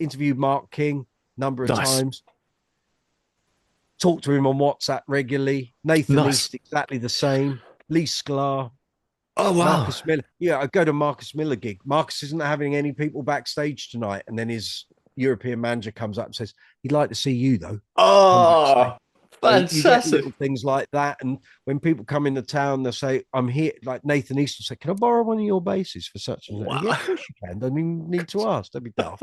interviewed Mark King a number of Nice. times. Talk to him on WhatsApp regularly. Nathan Nice. East, exactly the same. Lee Sklar, Oh, wow. Marcus Miller. Yeah, I go to Marcus Miller gig. Marcus isn't having any people backstage tonight. And then his European manager comes up and says, he'd like to see you, though. Come backstage. Oh, So you get fantastic. little things like that. And when people come into town, they'll say, I'm here. Like Nathan East will say, can I borrow one of your basses for such and such? Yeah, Wow. of course you can. Don't even need to ask. Don't be daft.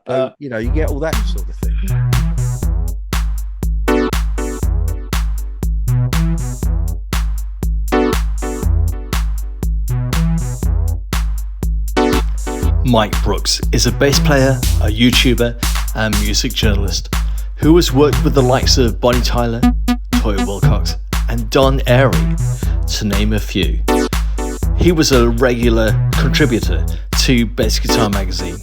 So, you get all that sort of thing. Mike Brooks is a bass player, a YouTuber, and music journalist who has worked with the likes of Bonnie Tyler, Toya Wilcox, and Don Airy, to name a few. He was a regular contributor to Bass Guitar magazine.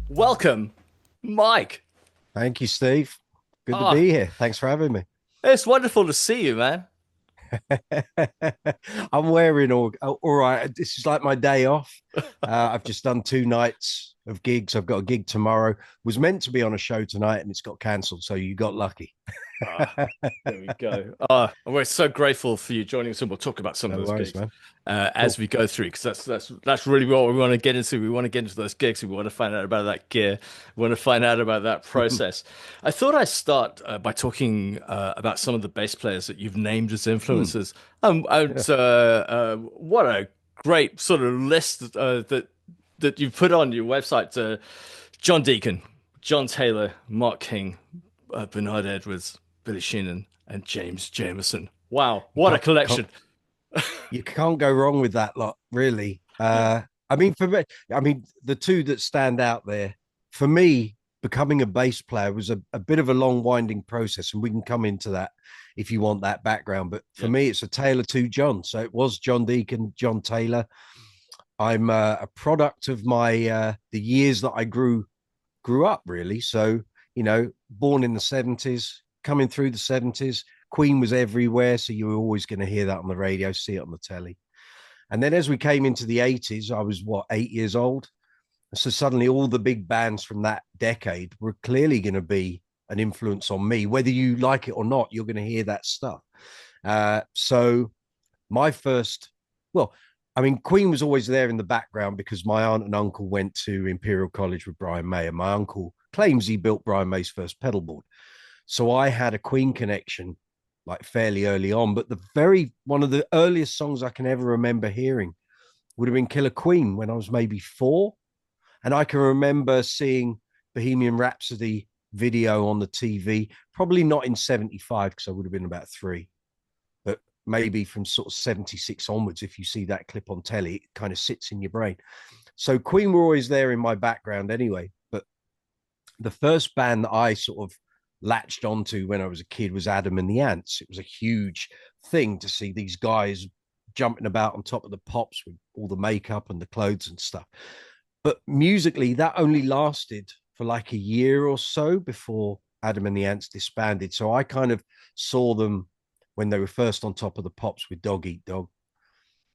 Welcome, Mike. Thank you, Steve. Good to Ah, be here. Thanks for having me. it's wonderful to see you, man. I'm wearing all right. This is like my day off. I've just done 2 nights of gigs. I've got a gig tomorrow. Was meant to be on a show tonight and it's got cancelled. So you got lucky. Ah, there we go. We're so grateful for you joining us, and we'll talk about some of No those worries, gigs man. as Cool. we go through, because that's really what we want to get into. We want to get into those gigs. We want to find out about that gear. We want to find out about that process. I thought I'd start by talking about some of the bass players that you've named as Hmm. influences. Yeah. What a great sort of list that you've put on your website. John Deacon, John Taylor, Mark King, Bernard Edwards, Billy Sheehan, and James Jamerson. Wow, You what a can't collection! you can't go wrong with that lot, really. I mean, for me, I mean, the two that stand out there for me, becoming a bass player was a bit of a long, winding process, and we can come into that if you want that background. But for Yeah, me, it's a tale of two Johns. So it was John Deacon, John Taylor. I'm a product of my the years that I grew up, really. So born in the '70s, coming through the '70s. Queen was everywhere, so you were always going to hear that on the radio, see it on the telly. And then as we came into the '80s, I was 8 years old. So suddenly all the big bands from that decade were clearly going to be an influence on me. Whether you like it or not, you're going to hear that stuff. So my first, well, I mean, Queen was always there in the background because my aunt and uncle went to Imperial College with Brian May, and my uncle claims he built Brian May's first pedal board. So I had a Queen connection like fairly early on. But the very one of the earliest songs I can ever remember hearing would have been Killer Queen when I was maybe 4. And I can remember seeing Bohemian Rhapsody video on the TV, probably not in '75 because I would have been about 3, but maybe from sort of '76 onwards. If you see that clip on telly, it kind of sits in your brain. So Queen were always there in my background anyway. But the first band that I sort of latched onto when I was a kid was Adam and the Ants. It was a huge thing to see these guys jumping about on top of the pops with all the makeup and the clothes and stuff. But musically, that only lasted for like a year or so before Adam and the Ants disbanded. So I kind of saw them when they were first on top of the pops with Dog Eat Dog.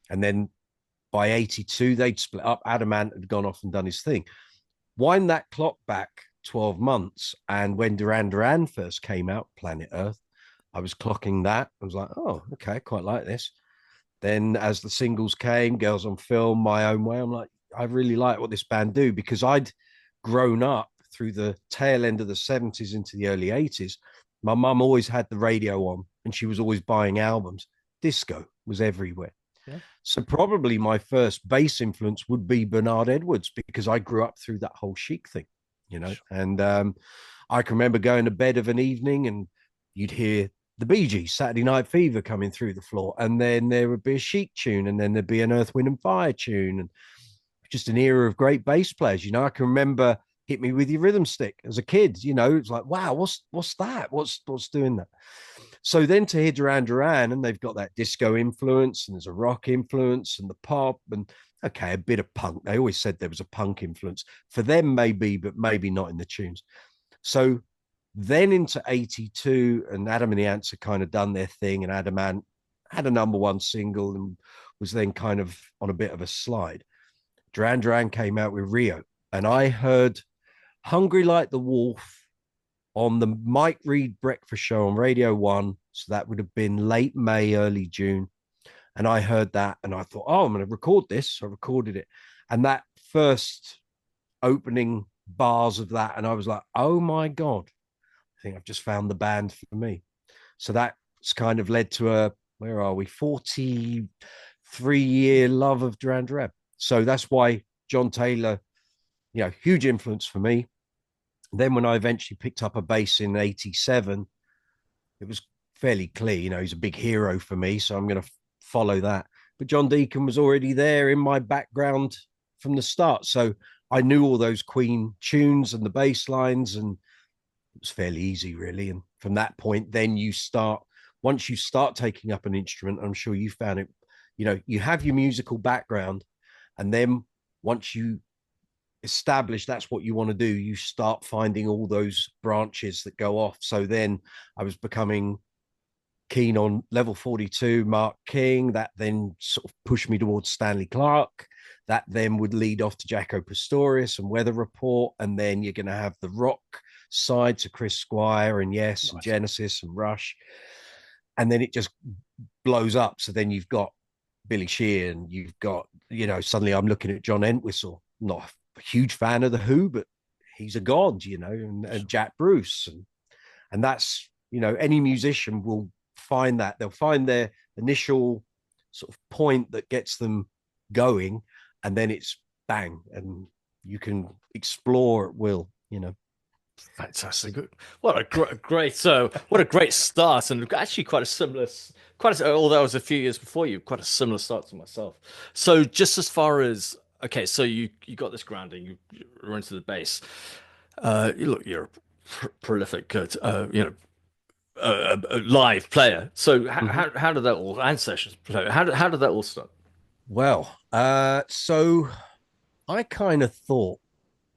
And then by '82, they'd split up. Adam Ant had gone off and done his thing. Wind that clock back 12 months. And when Duran Duran first came out, Planet Earth, I was clocking that. I was like, oh, okay, quite like this. Then as the singles came, Girls on Film, My Own Way, I'm like, I really like what this band do because I'd grown up through the tail end of the '70s into the early '80s. My mum always had the radio on and she was always buying albums. Disco was everywhere. yeah, So probably my first bass influence would be Bernard Edwards because I grew up through that whole Chic thing. And I can remember going to bed of an evening and you'd hear the Bee Gees, Saturday Night Fever coming through the floor, and then there would be a Chic tune, and then there'd be an Earth, Wind and Fire tune, and just an era of great bass players. I can remember Hit Me With Your Rhythm Stick as a kid. It's like, wow, what's that? What's doing that? So then to hear Duran Duran, and they've got that disco influence, and there's a rock influence, and the pop, and okay, a bit of punk. They always said there was a punk influence for them, maybe, but maybe not in the tunes. So then into '82, and Adam and the Ants had kind of done their thing, and Adam Ant had a #1 single and was then kind of on a bit of a slide. Duran Duran came out with Rio, and I heard Hungry Like the Wolf on the Mike Reed Breakfast Show on Radio 1. So that would have been late May, early June. And I heard that and I thought, oh, I'm going to record this. So I recorded it. And that first opening bars of that, and I was like, oh my God, I think I've just found the band for me. So that's kind of led to a, where are we, 43-year love of Duran Duran. So that's why John Taylor, huge influence for me. Then when I eventually picked up a bass in 87, it was fairly clear, he's a big hero for me. So I'm going to follow that. But John Deacon was already there in my background from the start. So I knew all those Queen tunes and the bass lines, and it was fairly easy, really. And from that point, then once you start taking up an instrument, I'm sure you found it, you have your musical background. And then once you establish that's what you want to do, you start finding all those branches that go off. So then I was becoming keen on Level 42, Mark King. That then sort of pushed me towards Stanley Clarke. That then would lead off to Jaco Pastorius and Weather Report. And then you're going to have the rock side to Chris Squire and Yes, nice, and Genesis and Rush. And then it just blows up. So then you've got Billy Sheehan, you've got, suddenly I'm looking at John Entwistle, not a huge fan of The Who, but he's a god, and Jack Bruce. And that's, any musician will find that. They'll find their initial sort of point that gets them going, and then it's bang, and you can explore at will, Fantastic! What a great what a great start, and actually although I was a few years before you, quite a similar start to myself. So just as far as okay, so you got this grounding, you're into the bass. You're a prolific, a live player. So how did that all, and sessions play? How did that all start? Well, so I kind of thought,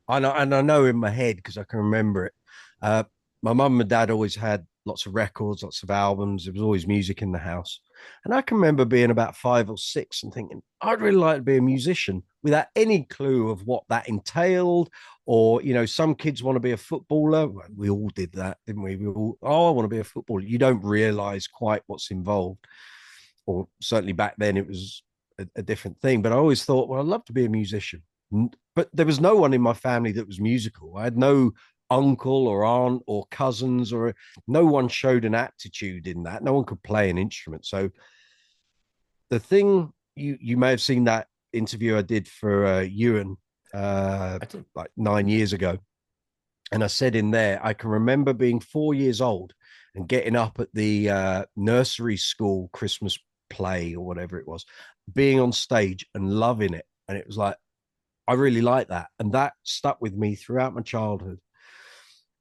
and I know in my head because I can remember it. My mum and dad always had lots of records, lots of albums. There was always music in the house. And I can remember being about 5 or 6 and thinking, I'd really like to be a musician without any clue of what that entailed. Or, some kids want to be a footballer. We all did that, didn't we? We all, I want to be a footballer. You don't realize quite what's involved. Or certainly back then it was a different thing. But I always thought, well, I'd love to be a musician. But there was no one in my family that was musical. I had no uncle or aunt or cousins, or no one showed an aptitude in that. No one could play an instrument. So the thing, you may have seen that interview I did for Ewan like 9 years ago. And I said in there, I can remember being 4 years old and getting up at the nursery school Christmas play or whatever it was, being on stage and loving it. And it was like, I really like that. And that stuck with me throughout my childhood.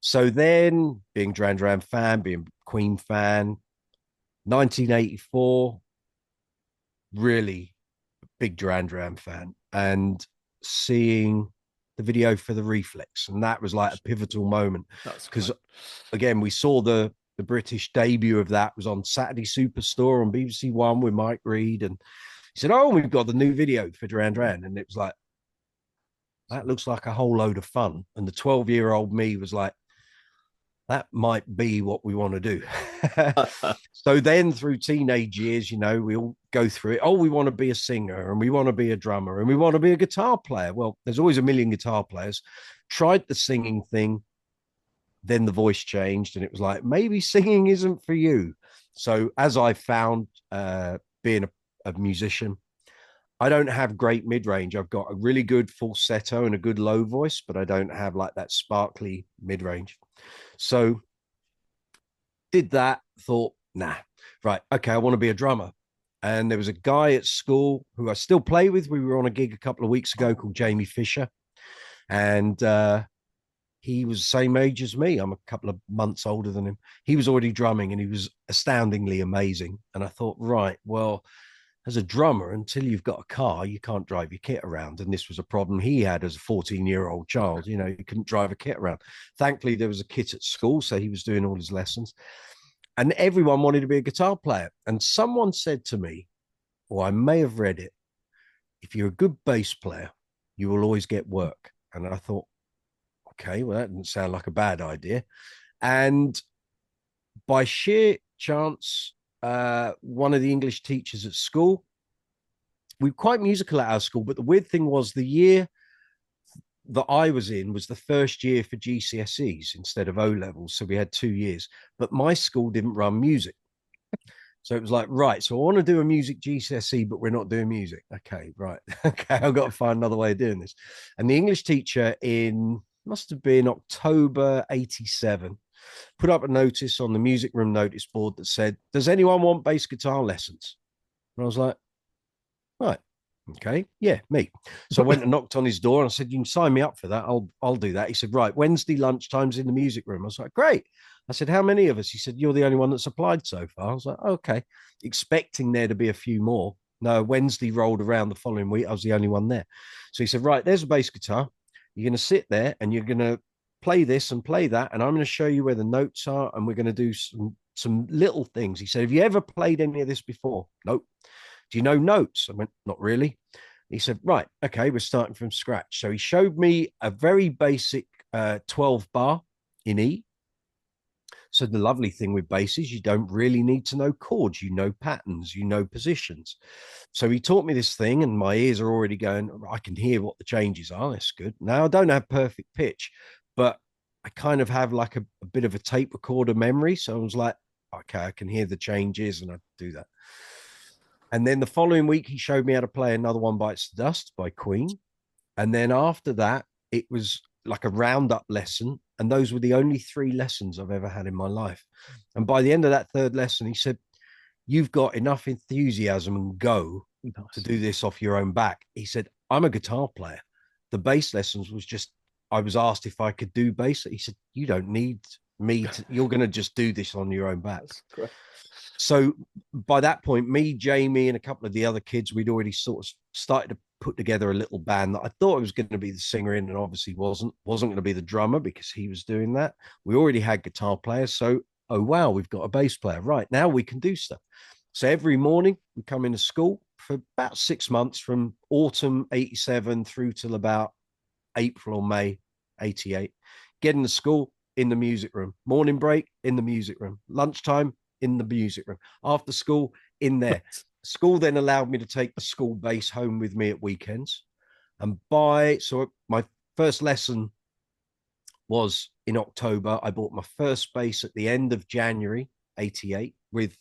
So then being Duran Duran fan, being Queen fan, 1984, really big Duran Duran fan, and seeing the video for the Reflex. And that was like a pivotal moment because again, we saw the British debut of that was on Saturday Superstore on BBC One with Mike Reed. And he said, oh, we've got the new video for Duran Duran. And it was like, that looks like a whole load of fun. And the 12-year-old me was like, that might be what we want to do. So then through teenage years, we all go through it. Oh, we want to be a singer and we want to be a drummer and we want to be a guitar player. Well, there's always a million guitar players. Tried the singing thing. Then the voice changed and it was like, maybe singing isn't for you. So as I found being a musician, I don't have great mid-range. I've got a really good falsetto and a good low voice, but I don't have like that sparkly mid-range. So did that, thought, nah, right, okay, I want to be a drummer. And there was a guy at school who I still play with. We were on a gig a couple of weeks ago called Jamie Fisher. And he was the same age as me. I'm a couple of months older than him. He was already drumming and he was astoundingly amazing. And I thought, right, well, as a drummer, until you've got a car, you can't drive your kit around. And this was a problem he had as a 14-year-old child. He couldn't drive a kit around. Thankfully, there was a kit at school, so he was doing all his lessons. And everyone wanted to be a guitar player. And someone said to me, or I may have read it, if you're a good bass player, you will always get work. And I thought, okay, well, that didn't sound like a bad idea. And by sheer chance, one of the English teachers at school, we were quite musical at our school, but the weird thing was the year that I was in was the first year for GCSEs instead of O levels. So we had 2 years, but my school didn't run music. So it was like, right, so I want to do a music GCSE, but we're not doing music. Okay, right. Okay, I've got to find another way of doing this. And the English teacher in must have been October 87 put up a notice on the music room notice board that said, does anyone want bass guitar lessons? And I was like, right. Okay. Yeah, me. So I went and knocked on his door and I said, you can sign me up for that. I'll do that. He said, right, Wednesday lunchtime's in the music room. I was like, great. I said, how many of us? He said, you're the only one that's applied so far. I was like, okay. Expecting there to be a few more. No, Wednesday rolled around the following week. I was the only one there. So he said, right, there's a bass guitar. You're going to sit there and you're going to play this and play that. And I'm going to show you where the notes are. And we're going to do some little things. He said, have you ever played any of this before? Nope. Do you know notes? I went, not really. He said, right, okay, we're starting from scratch. So he showed me a very basic 12 bar in E. So the lovely thing with bass is you don't really need to know chords, you know patterns, you know positions. So he taught me this thing, and my ears are already going, I can hear what the changes are. That's good. Now I don't have perfect pitch, but I kind of have like a bit of a tape recorder memory. So I was like, okay, I can hear the changes, and I do that. And then the following week, he showed me how to play Another One Bites the Dust by Queen. And then after that, it was like a roundup lesson. And those were the only 3 lessons I've ever had in my life. And by the end of that third lesson, he said, you've got enough enthusiasm and go to do this off your own back. He said, I'm a guitar player. The bass lessons was just, I was asked if I could do bass. He said, you don't need me to, you're going to just do this on your own back. So by that point, me, Jamie, and a couple of the other kids, we'd already sort of started to put together a little band that I thought I was going to be the singer in, and obviously wasn't going to be the drummer because he was doing that. We already had guitar players. So, oh, wow, we've got a bass player. Right, now we can do stuff. So every morning we come into school for about 6 months, from autumn 87 through till about April or May 88. Getting to school in the music room, morning break in the music room, lunchtime in the music room, after school in there. School then allowed me to take the school bass home with me at weekends. And so my first lesson was in October. I bought my first bass at the end of January 88 with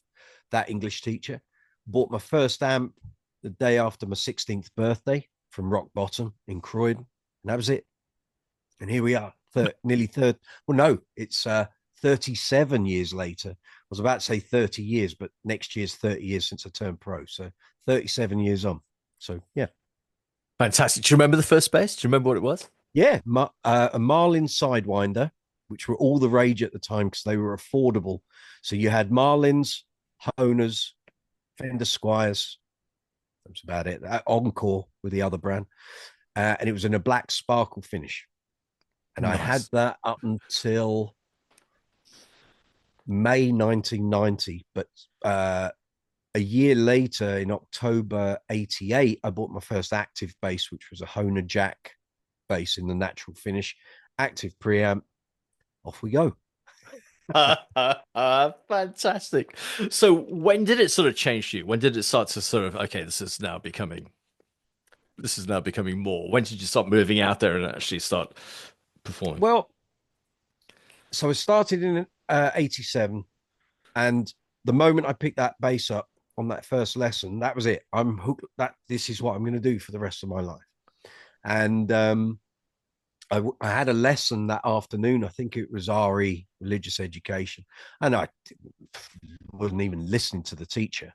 that English teacher. Bought my first amp the day after my 16th birthday from Rock Bottom in Croydon. And that was it. And here we are, nearly third. Well, no, it's 37 years later. I was about to say 30 years, but next year's 30 years since I turned pro. So 37 years on. So, yeah. Fantastic. Do you remember the first bass? Do you remember what it was? Yeah. A Marlin Sidewinder, which were all the rage at the time because they were affordable. So you had Marlins, Honers, Fender Squires. That's about it. Encore with the other brand. And it was in a black sparkle finish. And nice. I had that up until May 1990. But a year later, in October 88, I bought my first active bass, which was a Honer Jack bass in the natural finish, active preamp. Off we go. Fantastic. So when did it sort of change for you? When did it start to sort of, okay, this is now becoming more? When did you start moving out there and actually start performing? Well, so I started in 87, and the moment I picked that bass up on that first lesson, that was it. I'm hooked. This is what I'm going to do for the rest of my life. And I had a lesson that afternoon. I think it was RE, religious education, and I wasn't even listening to the teacher.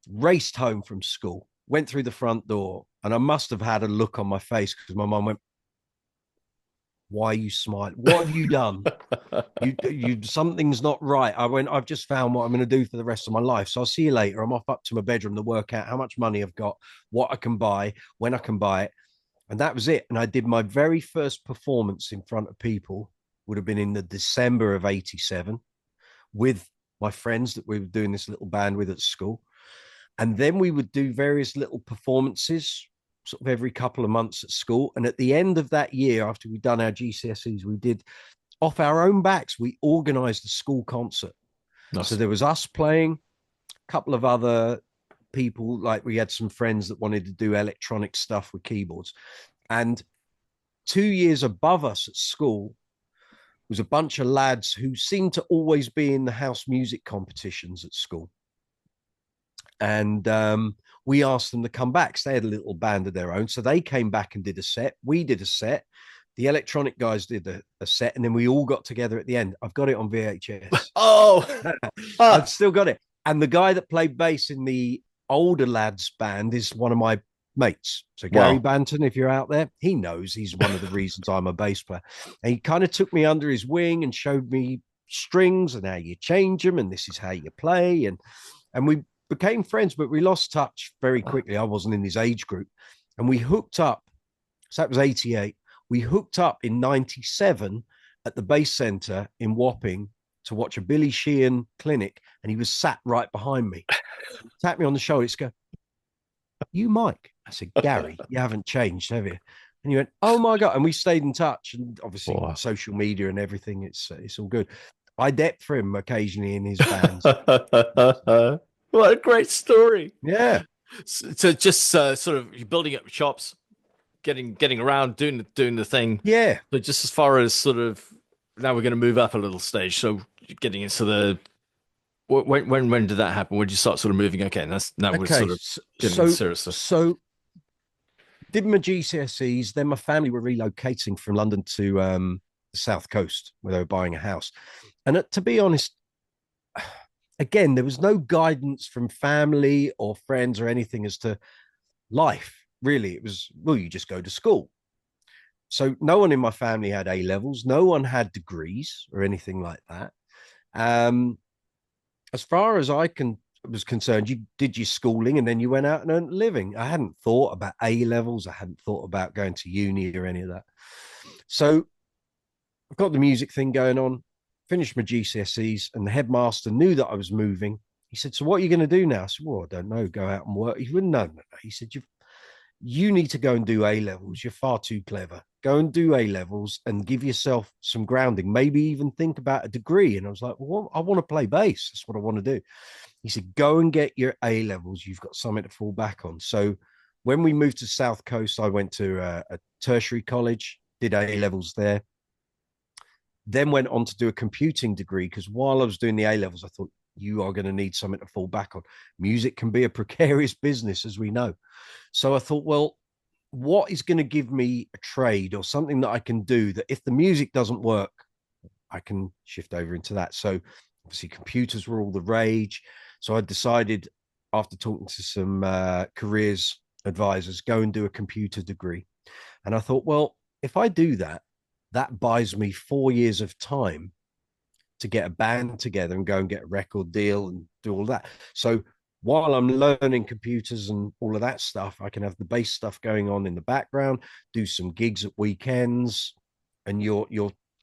Raced home from school, went through the front door, and I must have had a look on my face because my mum went, why are you smiling? What have you done? you something's not right. I went, I've just found what I'm going to do for the rest of my life. So I'll see you later. I'm off up to my bedroom to work out how much money I've got, what I can buy, when I can buy it. And that was it. And I did my very first performance in front of people, would have been in the December of 87, with my friends that we were doing this little band with at school. And then we would do various little performances sort of every couple of months at school. And at the end of that year, after we'd done our GCSEs, we did off our own backs, we organized a school concert. So Nice. there was us playing, a couple of other people, like we had some friends that wanted to do electronic stuff with keyboards. And 2 years above us at school was a bunch of lads who seemed to always be in the house music competitions at school. And we asked them to come back. So they had a little band of their own. So they came back and did a set. We did a set. The electronic guys did a set. And then we all got together at the end. I've got it on VHS. Oh, I've still got it. And the guy that played bass in the older lads band is one of my mates. So Gary wow. Banton, if you're out there, he knows he's one of the reasons I'm a bass player. And he kind of took me under his wing and showed me strings and how you change them, and this is how you play. And we became friends, but we lost touch very quickly. I wasn't in his age group. And we hooked up. So that was 88. We hooked up in 97 at the Bass Centre in Wapping to watch a Billy Sheehan clinic, and he was sat right behind me. He tapped me on the shoulder. He's go, "You Mike?" I said, "Gary, you haven't changed, have you?" And he went, "Oh my God." And we stayed in touch, and obviously Wow. social media and everything, it's all good. I dep for him occasionally in his bands. What a great story. Yeah. So just sort of you're building up shops, getting around, doing the thing. Yeah. But just as far as sort of now we're going to move up a little stage. So getting into the when did that happen? When did you start sort of moving? Okay, and that's now we're Okay. sort of getting So, serious stuff. so did my GCSEs. Then my family were relocating from London to the South Coast where they were buying a house. And to be honest, again, there was no guidance from family or friends or anything as to life. Really, it was, well, you just go to school. So no one in my family had A levels. No one had degrees or anything like that. Um, as far as was concerned, you did your schooling and then you went out and earned a living. I hadn't thought about A levels. I hadn't thought about going to uni or any of that. So I've got the music thing going on, finished my GCSEs, and the headmaster knew that I was moving. He said, "So what are you going to do now?" I said, "Well, I don't know, go out and work." He wouldn't know. No. He said, you need to go and do A levels. You're far too clever. Go and do A levels and give yourself some grounding. Maybe even think about a degree. And I was like, well, I want to play bass. That's what I want to do. He said, go and get your A levels. You've got something to fall back on. So when we moved to South Coast, I went to a tertiary college, did A levels there, then went on to do a computing degree, because while I was doing the A levels, I thought, you are going to need something to fall back on. Music can be a precarious business, as we know. So I thought, well, what is going to give me a trade or something that I can do that if the music doesn't work, I can shift over into that. So obviously computers were all the rage. So I decided, after talking to some careers advisors, go and do a computer degree. And I thought, well, if I do that, that buys me 4 years of time to get a band together and go and get a record deal and do all that. So while I'm learning computers and all of that stuff, I can have the bass stuff going on in the background, do some gigs at weekends, and you're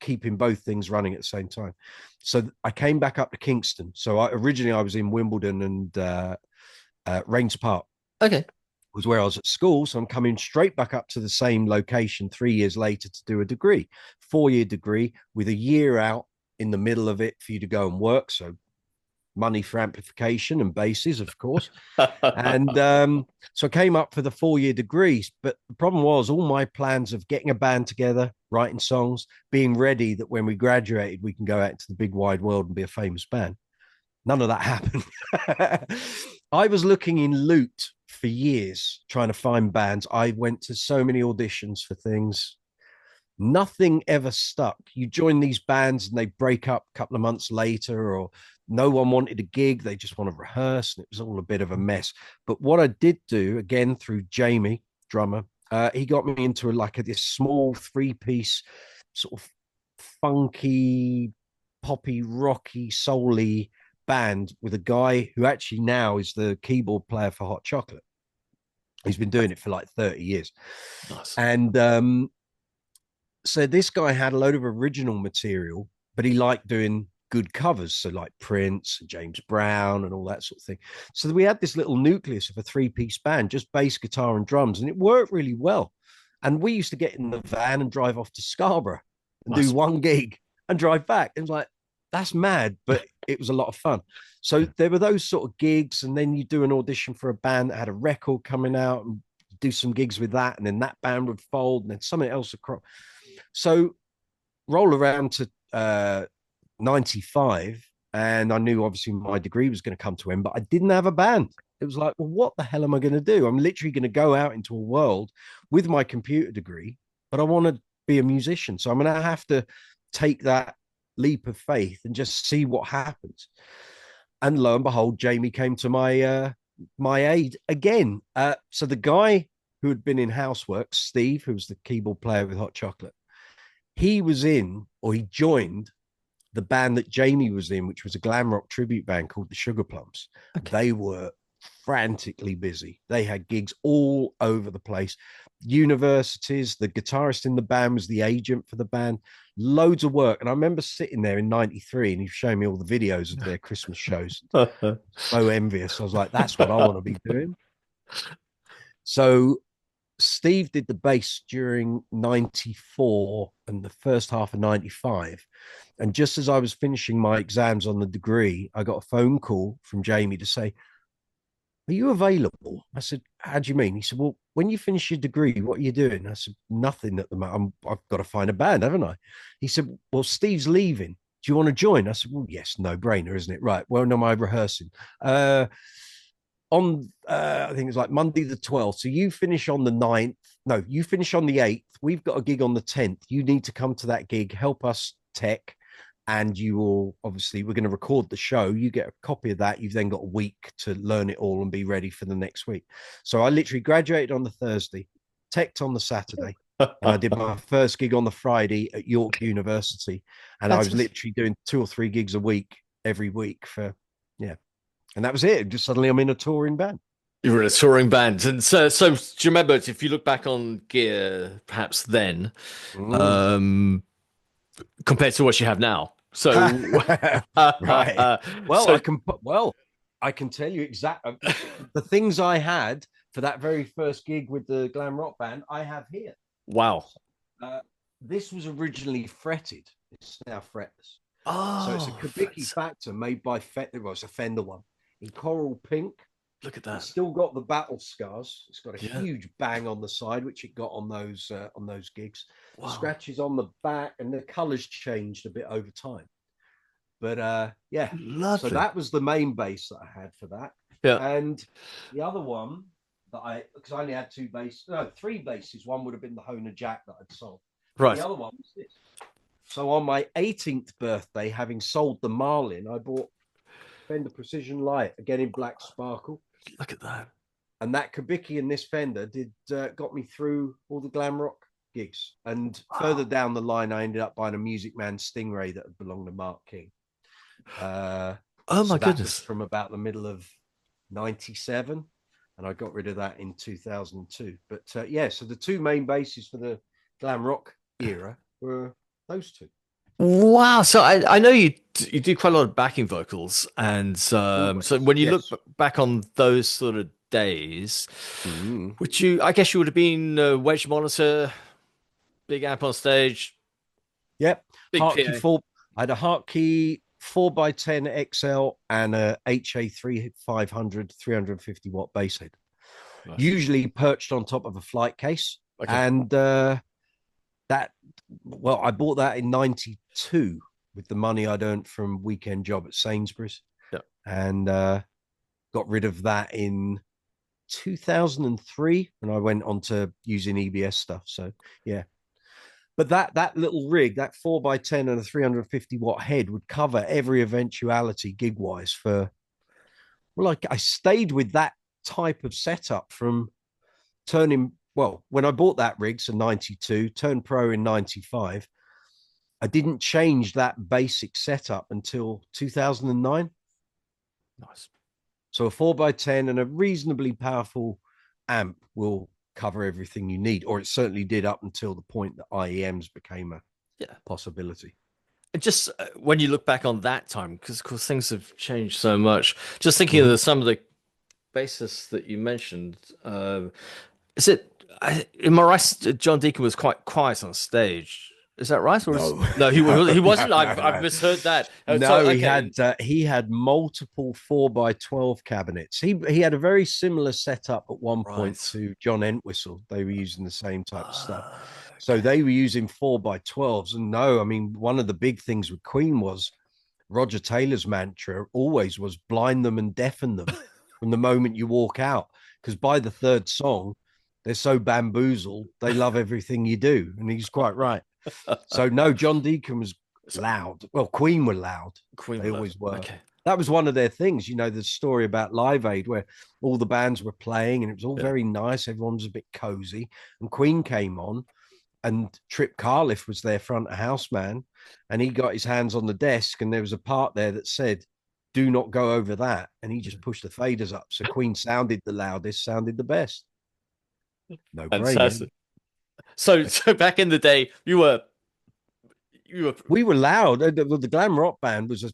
keeping both things running at the same time. So I came back up to Kingston. So originally I was in Wimbledon and Rains Park. Okay. Was where I was at school. So I'm coming straight back up to the same location 3 years later to do a degree, 4-year degree with a year out in the middle of it for you to go and work. So money for amplification and basses, of course. And so I came up for the 4-year degrees. But the problem was all my plans of getting a band together, writing songs, being ready that when we graduated, we can go out into the big wide world and be a famous band. None of that happened. I was looking in Loot for years trying to find bands. I went to so many auditions for things. Nothing ever stuck. You join these bands and they break up a couple of months later, or no one wanted a gig. They just want to rehearse. And it was all a bit of a mess. But what I did do, again, through Jamie, drummer, he got me into this small 3-piece sort of funky, poppy, rocky, soul-y band with a guy who actually now is the keyboard player for Hot Chocolate. He's been doing it for like 30 years. Nice. And so this guy had a load of original material, but he liked doing good covers, so like Prince and James Brown and all that sort of thing. So we had this little nucleus of a three-piece band, just bass, guitar, and drums, and it worked really well. And we used to get in the van and drive off to Scarborough and do Nice. one gig and drive back. It was like, that's mad, but it was a lot of fun. So there were those sort of gigs, and then you do an audition for a band that had a record coming out and do some gigs with that, and then that band would fold, and then something else across. So roll around to 95, and I knew obviously my degree was going to come to end, but I didn't have a band. It was like, well, what the hell am I going to do? I'm literally going to go out into a world with my computer degree, but I want to be a musician. So I'm going to have to take that leap of faith and just see what happens. And lo and behold, Jamie came to my aid again. So the guy who had been in Housework, Steve, who was the keyboard player with Hot Chocolate, he was in, or he joined the band that Jamie was in, which was a glam rock tribute band called the Sugar Plums. Okay. They were frantically busy. They had gigs all over the place. Universities, the guitarist in the band was the agent for the band, loads of work. And I remember sitting there in 93 and he showed me all the videos of their Christmas shows. So envious. I was like, that's what I want to be doing. So Steve did the bass during 94 and the first half of 95. And just as I was finishing my exams on the degree, I got a phone call from Jamie to say, are you available? I said, how do you mean? He said, well, when you finish your degree, what are you doing? I said, nothing at the moment. I've got to find a band, haven't I? He said, well, Steve's leaving. Do you want to join? I said, well, yes, no brainer, isn't it? Right. Well, no, I'm rehearsing. I think it's like Monday the 12th. So you finish on the 9th. No, you finish on the 8th. We've got a gig on the 10th. You need to come to that gig, help us tech. And you will obviously, we're going to record the show. You get a copy of that. You've then got a week to learn it all and be ready for the next week. So I literally graduated on the Thursday, teched on the Saturday, and I did my first gig on the Friday at York University. And I was literally doing 2 or 3 gigs a week every week for, yeah. And that was it. Just suddenly I'm in a touring band. You were in a touring band. And so do you remember, if you look back on gear, perhaps then, compared to what you have now? So, right. Well, I can tell you exactly the things I had for that very first gig with the glam rock band, I have here. Wow. This was originally fretted. It's now fretless. Oh, so it's a Kubicki Factor made by it's a Fender one in coral pink. Look at that. It's still got the battle scars. It's got a huge bang on the side, which it got on those gigs. Wow. Scratches on the back, and the colors changed a bit over time. But lovely. So that was the main bass that I had for that. Yeah. And the other one because I only had 3 basses. One would have been the Hohner Jack that I'd sold. Right. The other one was this. So on my 18th birthday, having sold the Marlin, I bought Fender Precision Light, again in black sparkle. Look at that. And that Kubicki and this Fender got me through all the glam rock gigs. And further down the line, I ended up buying a Music Man Stingray that had belonged to Mark King. Oh my goodness! From about the middle of 97, and I got rid of that in 2002. But so the 2 main basses for the glam rock era were those 2. Wow! So I know you do quite a lot of backing vocals, and so when you look back on those sort of days, I guess you would have been wedge monitor, big amp on stage. Yep, Hartkey I had a Hartkey 4x10 XL and a HA 3500 350 watt bass head, usually perched on top of a flight case, and I bought that in 92 with the money I'd earned from weekend job at Sainsbury's, and got rid of that in 2003 when I went on to using EBS stuff. So yeah, but that little rig, that 4x10 and a 350 watt head, would cover every eventuality gig wise for. Well, I stayed with that type of setup from turning. Well, when I bought that rig, so 92, turned pro in 95, I didn't change that basic setup until 2009. Nice. So a 4x10 and a reasonably powerful amp will cover everything you need, or it certainly did up until the point that IEMs became a possibility. just when you look back on that time, because of course things have changed so much. Just thinking of Mhm. some of the bassists that you mentioned, is it? Am I right? John Deacon was quite quiet on stage. Is that right? Or is No, no? no, He no, wasn't. no, I've no. misheard that. So No, okay, he had multiple 4x12 cabinets. He had a very similar setup at one point right. to John Entwistle. They were using the same type of stuff. So Okay. they were using 4x12s. And no, I mean, one of the big things with Queen was Roger Taylor's mantra always was blind them and deafen them from the moment you walk out. Because by the third song, they're so bamboozled, they love everything you do. And he's quite right. So no, John Deacon was So loud. Well, Queen were loud. Queen They Blood. always were. Okay. That was one of their things, the story about Live Aid where all the bands were playing and it was all Yeah. very nice. Everyone was a bit cozy. And Queen came on and Trip Carliff was their front of house man. And he got his hands on the desk and there was a part there that said, do not go over that. And he just pushed the faders up. So Queen sounded the loudest, sounded the best. No brainer. Fantastic. So back in the day, you were We were loud. The glam rock band was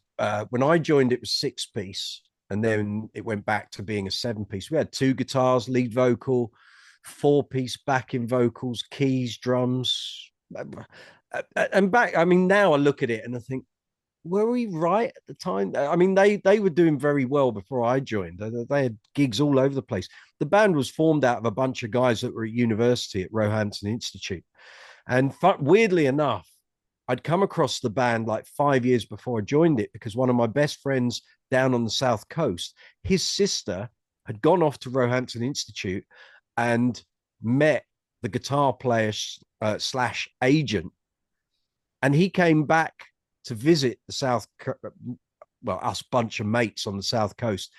when I joined, it was 6 piece, and then it went back to being a 7 piece. We had two guitars, lead vocal, 4 piece backing vocals, keys, drums, and back. I mean, now I look at it and I think, were we right at the time? I mean, they were doing very well before I joined. They had gigs all over the place. The band was formed out of a bunch of guys that were at university at Roehampton Institute, and weirdly enough, I'd come across the band like 5 years before I joined it because one of my best friends down on the South Coast, his sister had gone off to Roehampton Institute and met the guitar player slash agent. And he came back to visit the well, us bunch of mates on the South Coast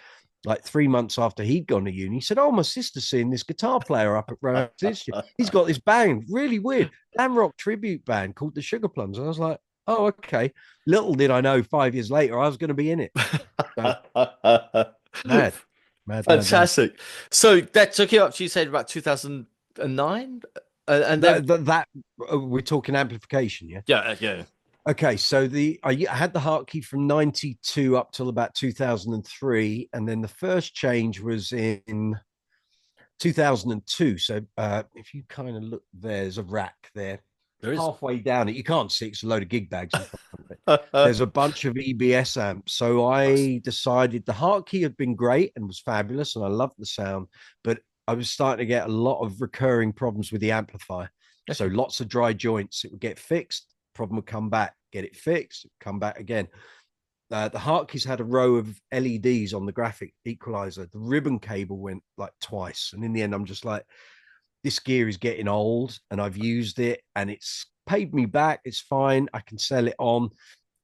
like 3 months after he'd gone to uni. He said, oh, my sister's seeing this guitar player up at Roehampton Institute. He's got this band, really weird, glam rock tribute band called the Sugar Plums. And I was like, oh, okay. Little did I know 5 years later I was going to be in it. So mad, mad, mad, mad. fantastic. So that took you up, you said about 2009? And then That we're talking amplification, yeah. yeah. Okay, so I had the heart key from 92 up till about 2003, and then the first change was in 2002. So if you kind of look, there's a rack there. There is. Halfway down it, you can't see it's a load of gig bags in front of it. There's a bunch of EBS amps. So Nice. I decided the heart key had been great and was fabulous, and I loved the sound, but I was starting to get a lot of recurring problems with the amplifier. So Okay. lots of dry joints. It would get fixed, problem would come back, get it fixed, come back again. The heart keys had a row of LEDs on the graphic equalizer. The ribbon cable went like twice. And in the end, I'm just like, this gear is getting old and I've used it and it's paid me back. It's fine. I can sell it on.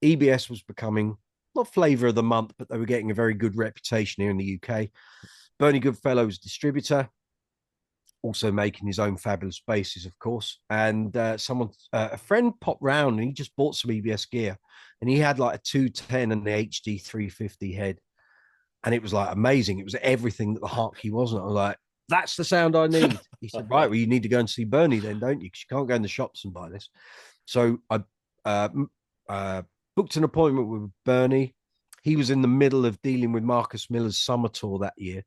EBS was becoming not flavor of the month, but they were getting a very good reputation here in the UK. Bernie Goodfellow's distributor, also making his own fabulous basses, of course. And a friend popped round and he just bought some EBS gear and he had like a 210 and the HD 350 head. And it was like amazing. It was everything that the heart key wasn't. I was like, that's the sound I need. He said, right, well, you need to go and see Bernie then, don't you? Because you can't go in the shops and buy this. So I uh, booked an appointment with Bernie. He was in the middle of dealing with Marcus Miller's summer tour that year.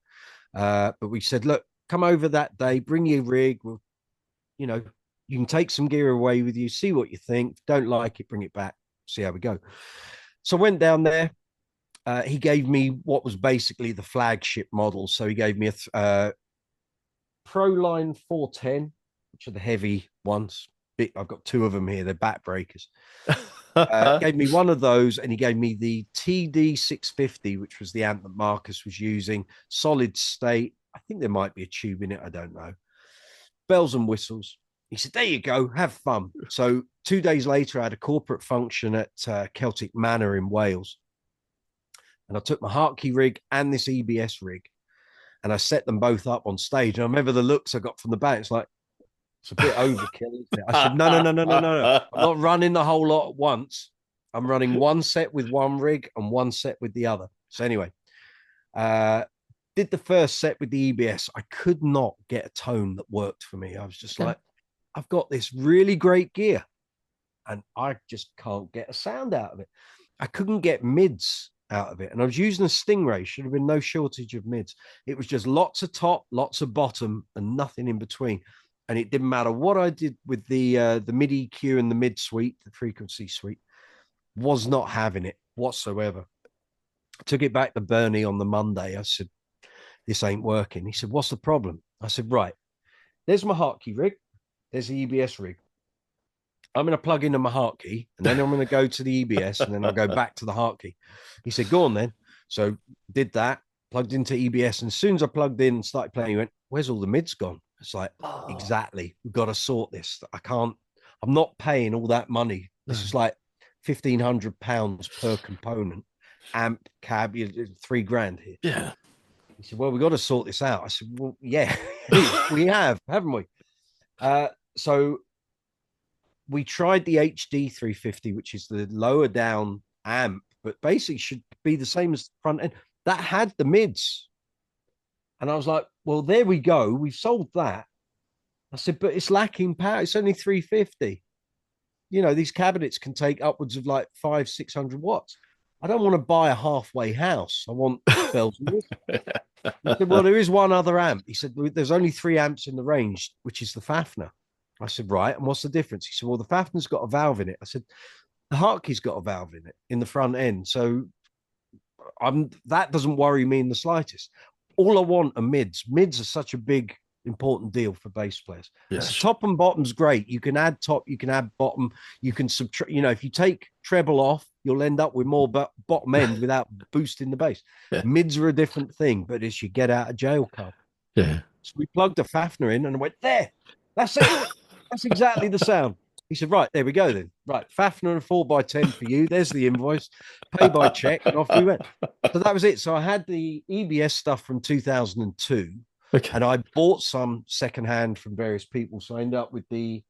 But we said, look, come over that day, bring your rig. We'll, you know, you can take some gear away with you, see what you think. Don't like it, bring it back, see how we go. So I went down there. He gave me what was basically the flagship model. So he gave me a Proline 410, which are the heavy ones. I've got two of them here. They're backbreakers. Gave me one of those, and he gave me the TD 650, which was the amp that Marcus was using. Solid state. I think there might be a tube in it. I don't know. Bells and whistles. He said, there you go, have fun. So 2 days later, I had a corporate function at Celtic Manor in Wales. And I took my Hartkey rig and this EBS rig and I set them both up on stage. And I remember the looks I got from the back. It's like, it's a bit overkill, isn't it? I said, no, no, no, no, no, no, no. I'm not running the whole lot at once. I'm running one set with one rig and one set with the other. So anyway, did the first set with the EBS. I could not get a tone that worked for me. I was just like, I've got this really great gear and I just can't get a sound out of it. I couldn't get mids out of it. And I was using a Stingray. Should have been no shortage of mids. It was just lots of top, lots of bottom, and nothing in between. And it didn't matter what I did with the mid EQ and the mid suite, the frequency suite, was not having it whatsoever. I took it back to Bernie on the Monday. I said, this ain't working. He said, what's the problem? I said, right, there's my hotkey rig. There's the EBS rig. I'm going to plug into my hotkey, and then I'm going to go to the EBS, and then I'll go back to the hotkey. He said, go on then. So did that, plugged into EBS. And as soon as I plugged in and started playing, he went, where's all the mids gone? It's like, exactly. We've got to sort this. I'm not paying all that money. This is like £1,500 per component. Amp, cab, $3,000 here. Yeah. He said, well, we've got to sort this out. I said, well, yeah, we have, haven't we? So we tried the HD 350, which is the lower down amp, but basically should be the same as the front end. That had the mids. And I was like, well, there we go. We've solved that. I said, but it's lacking power. It's only 350. You know, these cabinets can take upwards of like 500-600 watts. I don't want to buy a halfway house. I want bells and whistles. He said, well, there is one other amp. He said, there's only 3 amps in the range, which is the Fafner. I said, right. And what's the difference? He said, well, the Fafner's got a valve in it. I said, the Hartke's got a valve in it in the front end. So that doesn't worry me in the slightest. All I want are mids. Mids are such a big, important deal for bass players. Yes. So top and bottom's great. You can add top, you can add bottom, you can subtract. You know, if you take treble off, you'll end up with more bottom end without boosting the bass. Yeah. Mids are a different thing, but it's your get out of jail card. Yeah. So we plugged a Fafner in and I went, there, that's it. That's exactly the sound. He said, right, there we go then. Right, Fafner and 4x10 for you. There's the invoice. Pay by check. And off we went. So that was it. So I had the EBS stuff from 2002. Okay. And I bought some secondhand from various people. So I ended up with the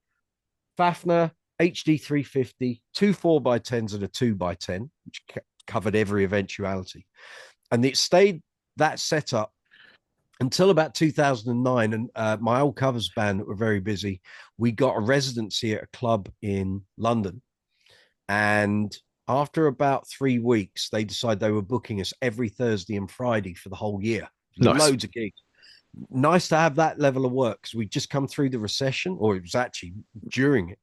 Fafner HD 350, 2 4x10s and a 2x10, which covered every eventuality. And it stayed that setup until about 2009. And my old covers band that were very busy, we got a residency at a club in London. And after about 3 weeks, they decided they were booking us every Thursday and Friday for the whole year. Nice. Loads of gigs. Nice to have that level of work because we'd just come through the recession, or it was actually during it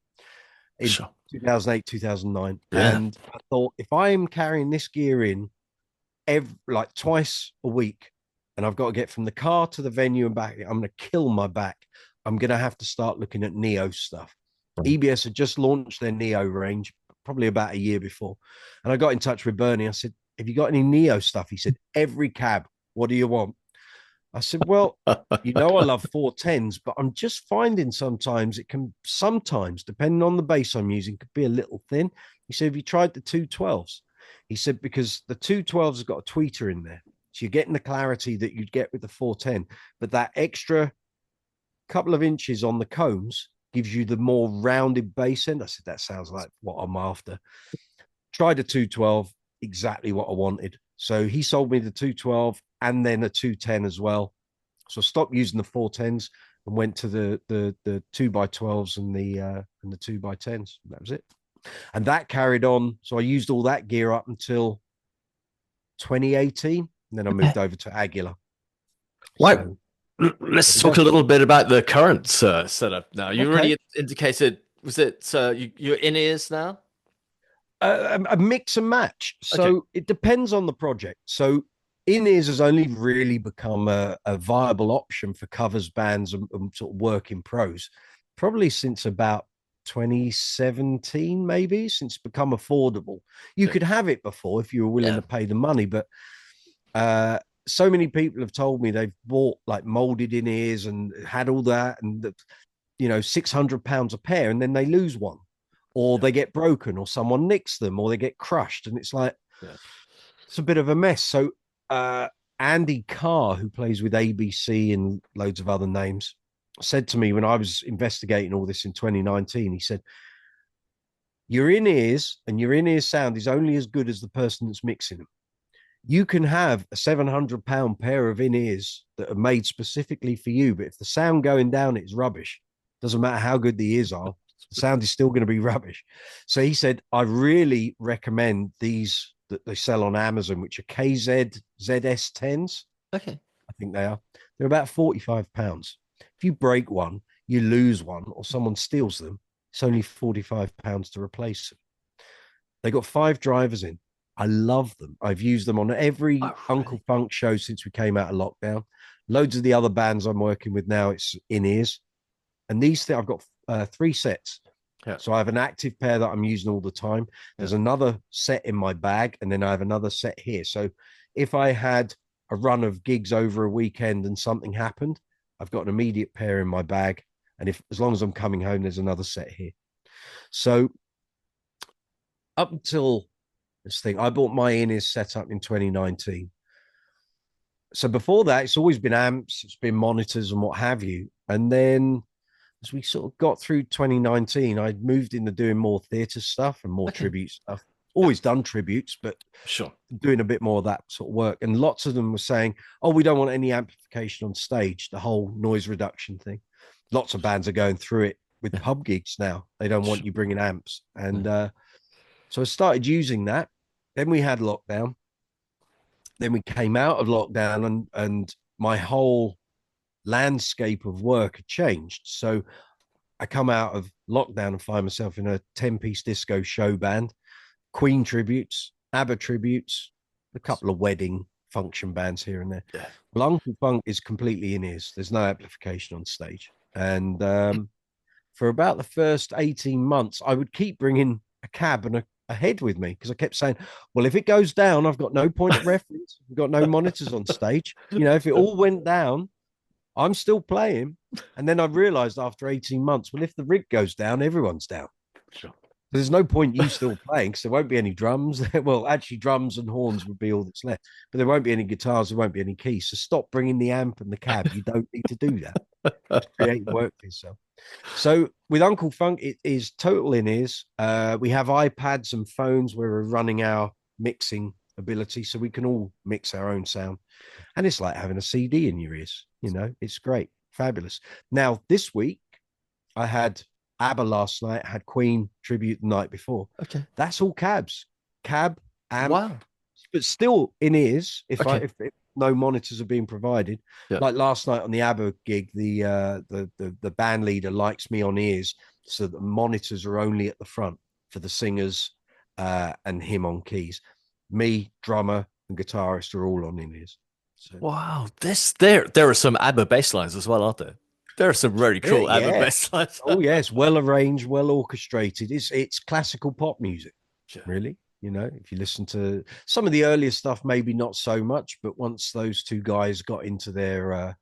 in 2008, 2009. Yeah. And I thought, if I am carrying this gear in like twice a week, and I've got to get from the car to the venue and back, I'm going to kill my back. I'm going to have to start looking at Neo stuff. EBS had just launched their Neo range probably about a year before. And I got in touch with Bernie. I said, have you got any Neo stuff? He said, every cab. What do you want? I said, well, you know, I love 410s, but I'm just finding sometimes, depending on the bass I'm using, could be a little thin. He said, have you tried the 212s? He said, because the 212s have got a tweeter in there. So you're getting the clarity that you'd get with the 410, but that extra couple of inches on the combs gives you the more rounded bass end. I said, that sounds like what I'm after. Tried a 212, exactly what I wanted. So he sold me the 212 and then a 210 as well. So I stopped using the 410s and went to the 2x12s and the 2x10s. That was it. And that carried on. So I used all that gear up until 2018. And then I moved over to Aguilar. Right. So, let's talk a little bit about the current setup now. You already indicated, was it you're in ears now? A mix and match. So it depends on the project. So in-ears has only really become a viable option for covers bands and sort of working pros, probably since about 2017, maybe, since it's become affordable. You could have it before if you were willing to pay the money, but so many people have told me they've bought like molded in-ears and had all that and £600 a pair, and then they lose one, or they get broken, or someone nicks them, or they get crushed, and it's like it's a bit of a mess. So Andy Carr, who plays with ABC and loads of other names, said to me when I was investigating all this in 2019, he said, your in-ears and your in-ear sound is only as good as the person that's mixing them. You can have a £700 pair of in-ears that are made specifically for you, but if the sound going down it is rubbish, doesn't matter how good the ears are, The sound is still going to be rubbish. So he said, I really recommend these that they sell on Amazon, which are KZ ZS10s. Okay. I think they are. They're about £45. If you break one, you lose one, or someone steals them, it's only £45 to replace them. They got 5 drivers in. I love them. I've used them on every Oh, Uncle really? Funk show since we came out of lockdown. Loads of the other bands I'm working with now, it's in ears. And these things, I've got 3 sets. Yeah. So I have an active pair that I'm using all the time. Yeah. There's another set in my bag, and then I have another set here. So if I had a run of gigs over a weekend and something happened, I've got an immediate pair in my bag. And if as long as I'm coming home, there's another set here. So up until this thing, I bought my in-ears set up in 2019. So before that, it's always been amps, it's been monitors and what have you. And then as we sort of got through 2019, I moved into doing more theatre stuff and more Okay. tribute stuff. Yeah. Always done tributes, but Sure. doing a bit more of that sort of work. And lots of them were saying, oh, we don't want any amplification on stage, the whole noise reduction thing. Lots of bands are going through it with Yeah. pub gigs now. They don't want Sure. you bringing amps. And Yeah. so I started using that. Then we had lockdown. Then we came out of lockdown, and my whole landscape of work had changed. So I come out of lockdown and find myself in a 10-piece disco show band, Queen tributes, ABBA tributes, a couple of wedding function bands here and there. Yeah. Well, Uncle Funk is completely in ears. There's no amplification on stage. And for about the first 18 months, I would keep bringing a cab and a head with me because I kept saying, well, if it goes down, I've got no point of reference. We've got no monitors on stage. If it all went down, I'm still playing. And then I realized after 18 months, well, if the rig goes down, everyone's down. Sure. There's no point you still playing because there won't be any drums. Well, actually, drums and horns would be all that's left, but there won't be any guitars. There won't be any keys. So stop bringing the amp and the cab. You don't need to do that. Just create work for yourself. So with Uncle Funk, it is total in ears. We have iPads and phones where we're running our mixing ability, so we can all mix our own sound. And it's like having a CD in your ears. It's great, fabulous. Now this week, I had ABBA last night, had Queen tribute the night before. Okay. That's all cab, amp, Wow. but still in ears. Okay. If no monitors are being provided, Yeah. like last night on the ABBA gig, the band leader likes me on ears, so the monitors are only at the front for the singers, and him on keys. Me, drummer, and guitarist are all on in ears. So. Wow. There are some ABBA bass lines as well, aren't there? There are some very cool ABBA Yeah. bass lines. Oh yes, well arranged, well orchestrated. It's classical pop music, Sure. really. If you listen to some of the earlier stuff, maybe not so much, but once those two guys got into their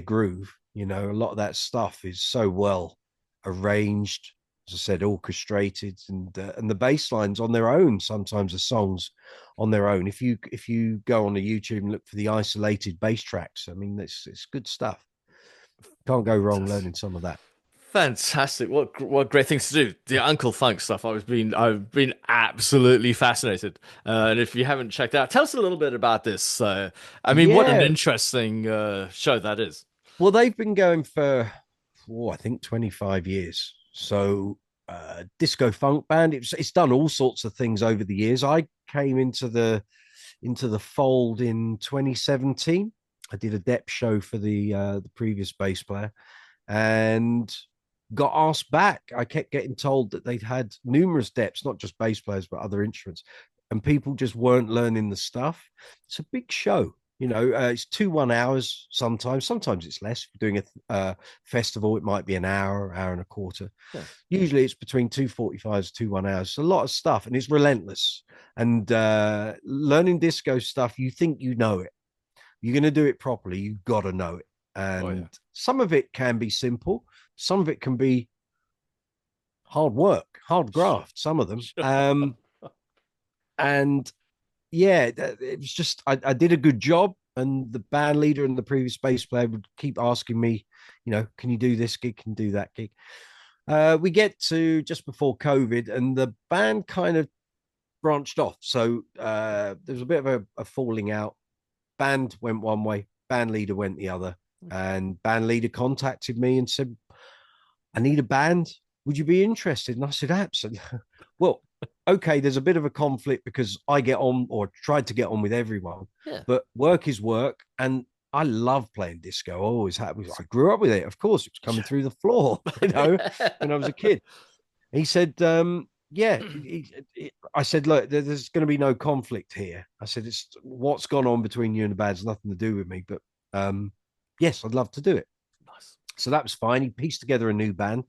groove, a lot of that stuff is so well arranged, as I said, orchestrated, and the bass lines on their own. Sometimes the songs on their own. If you go on the YouTube and look for the isolated bass tracks, I mean, it's good stuff. Can't go wrong learning some of that. Fantastic! What great things to do. The Uncle Funk stuff. I've been absolutely fascinated. And if you haven't checked out, tell us a little bit about this. I mean, what an Yeah. interesting show that is. Well, they've been going for, I think 25 years. So, disco funk band. It's done all sorts of things over the years. I came into the fold in 2017. I did a depth show for the previous bass player, and got asked back. I kept getting told that they'd had numerous depths, not just bass players, but other instruments, and people just weren't learning the stuff. It's a big show. It's 2 1 hours sometimes. Sometimes it's less. If you're doing a festival, it might be an hour, hour and a quarter. Yeah. Usually it's between 2:45s, 2 1 hours. It's a lot of stuff, and it's relentless. And learning disco stuff, you think you know it. You're going to do it properly. You've got to know it. And some of it can be simple. Some of it can be hard work, hard graft, some of them. And yeah, it was just, I did a good job. And the band leader and the previous bass player would keep asking me, can you do this gig? Can you do that gig? We get to just before COVID, and the band kind of branched off. So there was a bit of a falling out. Band went one way, band leader went the other. And band leader contacted me and said, I need a band. Would you be interested? And I said, absolutely. Well, okay, there's a bit of a conflict because I get on or tried to get on with everyone, Yeah. but work is work. And I love playing disco. I always had. I grew up with it. Of course, it was coming through the floor, when I was a kid. He said, yeah. I said, look, there's going to be no conflict here. I said, it's what's gone on between you and the band's nothing to do with me. But yes, I'd love to do it. Nice. So that was fine. He pieced together a new band.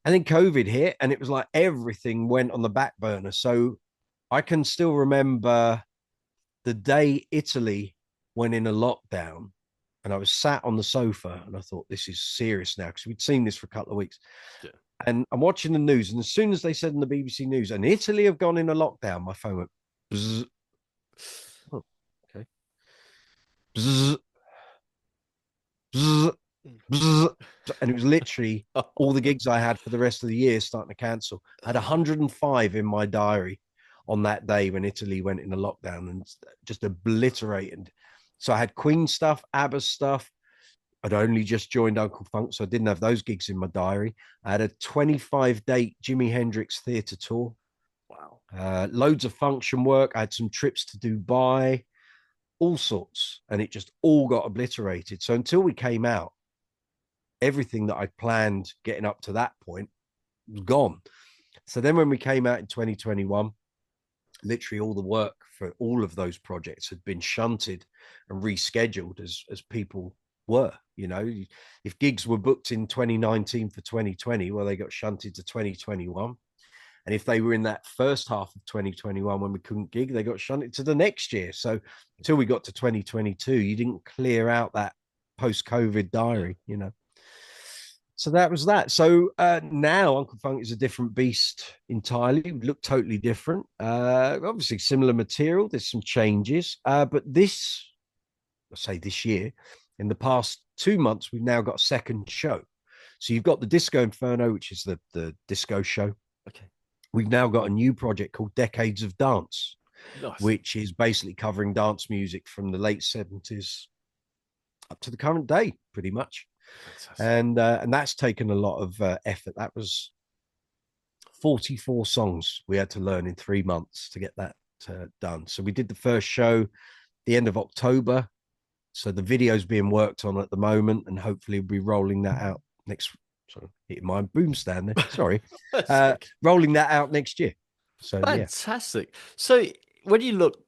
And then COVID hit, and it was like everything went on the back burner. So I can still remember the day Italy went in a lockdown, and I was sat on the sofa, and I thought, this is serious now, because we'd seen this for a couple of weeks. Yeah. And I'm watching the news, and as soon as they said in the BBC News, and Italy have gone in a lockdown, my phone went, bzz. Oh, okay. Bzz, bzz, bzz. And it was literally all the gigs I had for the rest of the year starting to cancel. I had 105 in my diary on that day when Italy went into lockdown and just obliterated. So I had Queen stuff, ABBA stuff. I'd only just joined Uncle Funk, so I didn't have those gigs in my diary. I had a 25 date Jimi Hendrix theatre tour. Wow. Loads of function work. I had some trips to Dubai, all sorts, and it just all got obliterated. So until we came out, everything that I planned getting up to that point was gone. So then when we came out in 2021, literally all the work for all of those projects had been shunted and rescheduled as people were. If gigs were booked in 2019 for 2020, well, they got shunted to 2021. And if they were in that first half of 2021 when we couldn't gig, they got shunted to the next year. So until we got to 2022, you didn't clear out that post-COVID diary. So that was that. So now Uncle Funk is a different beast entirely. We look totally different. Obviously similar material. There's some changes. But this year, in the past 2 months, we've now got a second show. So you've got the Disco Inferno, which is the disco show. Okay. We've now got a new project called Decades of Dance, Nice. which is basically covering dance music from the late 70s up to the current day, pretty much. Fantastic. And that's taken a lot of effort. That was 44 songs we had to learn in 3 months to get that done. So we did the first show the end of October. So the video's being worked on at the moment, and hopefully we'll be rolling that out next. Sorry, hitting my boom stand there. Sorry, rolling that out next year. So fantastic. Yeah. So when you look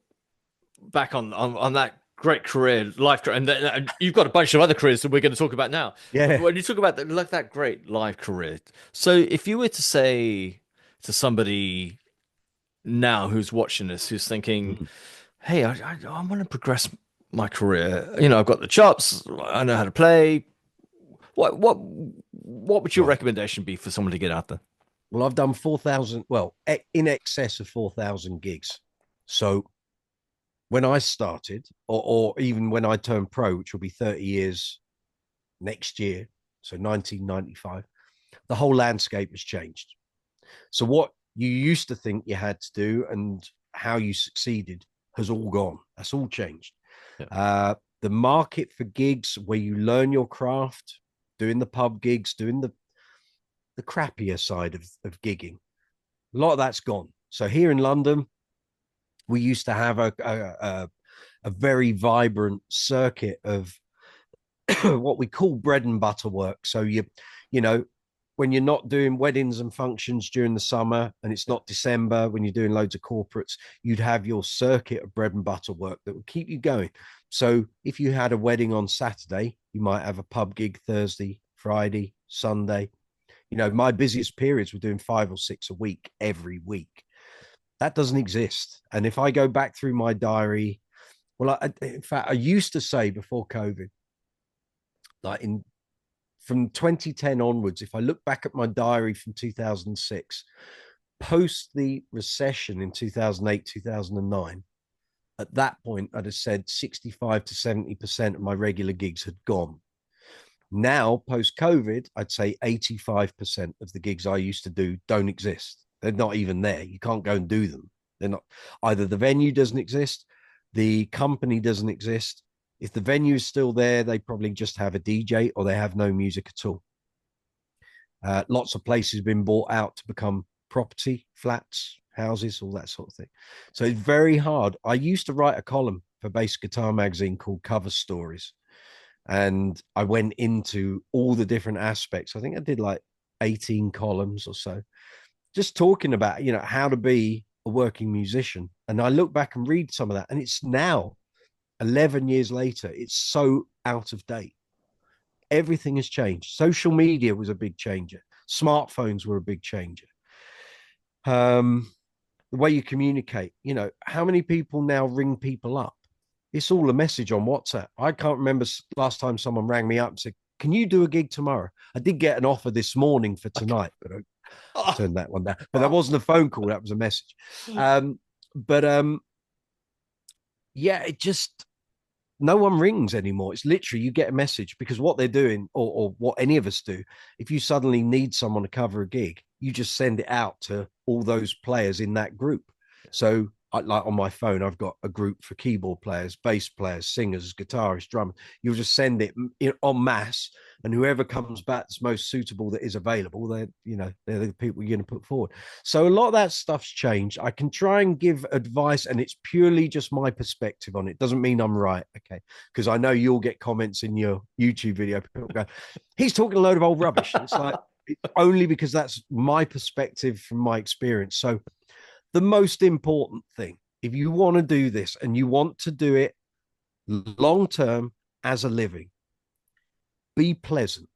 back on that great career, life career, and you've got a bunch of other careers that we're going to talk about now. Yeah. When you talk about that great life career, so if you were to say to somebody now who's watching this, who's thinking, "Hey, I want to progress my career. I've got the chops. I know how to play." What would your recommendation be for someone to get out there? Well, I've done 4,000. Well, in excess of 4,000 gigs. So when I started, or even when I turned pro, which will be 30 years next year, so 1995, the whole landscape has changed. So what you used to think you had to do and how you succeeded has all gone. That's all changed. Yeah. The market for gigs where you learn your craft, doing the pub gigs, doing the crappier side of gigging, a lot of that's gone. So here in London, we used to have a very vibrant circuit of what we call bread and butter work. So when you're not doing weddings and functions during the summer and it's not December, when you're doing loads of corporates, you'd have your circuit of bread and butter work that would keep you going. So if you had a wedding on Saturday, you might have a pub gig Thursday, Friday, Sunday. My busiest periods were doing 5 or 6 a week every week. That doesn't exist. And if I go back through my diary, well, in fact, I used to say before COVID, like from 2010 onwards, if I look back at my diary from 2006, post the recession in 2008, 2009, at that point, I'd have said 65 to 70% of my regular gigs had gone. Now, post-COVID, I'd say 85% of the gigs I used to do don't exist. They're not even there. You can't go and do them. They're not. Either the venue doesn't exist, the company doesn't exist. If the venue is still there, they probably just have a DJ or they have no music at all. Lots of places been bought out to become property, flats, houses, all that sort of thing. So it's very hard. I used to write a column for Bass Guitar Magazine called Cover Stories, and I went into all the different aspects. I think I did like 18 columns or so, just talking about, how to be a working musician. And I look back and read some of that, and it's now 11 years later, it's so out of date. Everything has changed. Social media was a big changer. Smartphones were a big changer. The way you communicate, how many people now ring people up? It's all a message on WhatsApp. I can't remember last time someone rang me up and said, "Can you do a gig tomorrow?" I did get an offer this morning for tonight, but I turned that one down. But that wasn't a phone call, that was a message. But yeah, it just, no one rings anymore. It's literally, you get a message, because what they're doing, or what any of us do, if you suddenly need someone to cover a gig, you just send it out to all those players in that group. So like on my phone, I've got a group for keyboard players, bass players, singers, guitarists, drummers. You'll just send it en masse, and whoever comes back that's most suitable that is available, they're the people you're going to put forward. So a lot of that stuff's changed. I can try and give advice, and it's purely just my perspective on it. Doesn't mean I'm right, okay? Because I know you'll get comments in your YouTube video. People go, "He's talking a load of old rubbish." And it's like, it's only because that's my perspective from my experience. So the most important thing, if you want to do this and you want to do it long term as a living, be pleasant,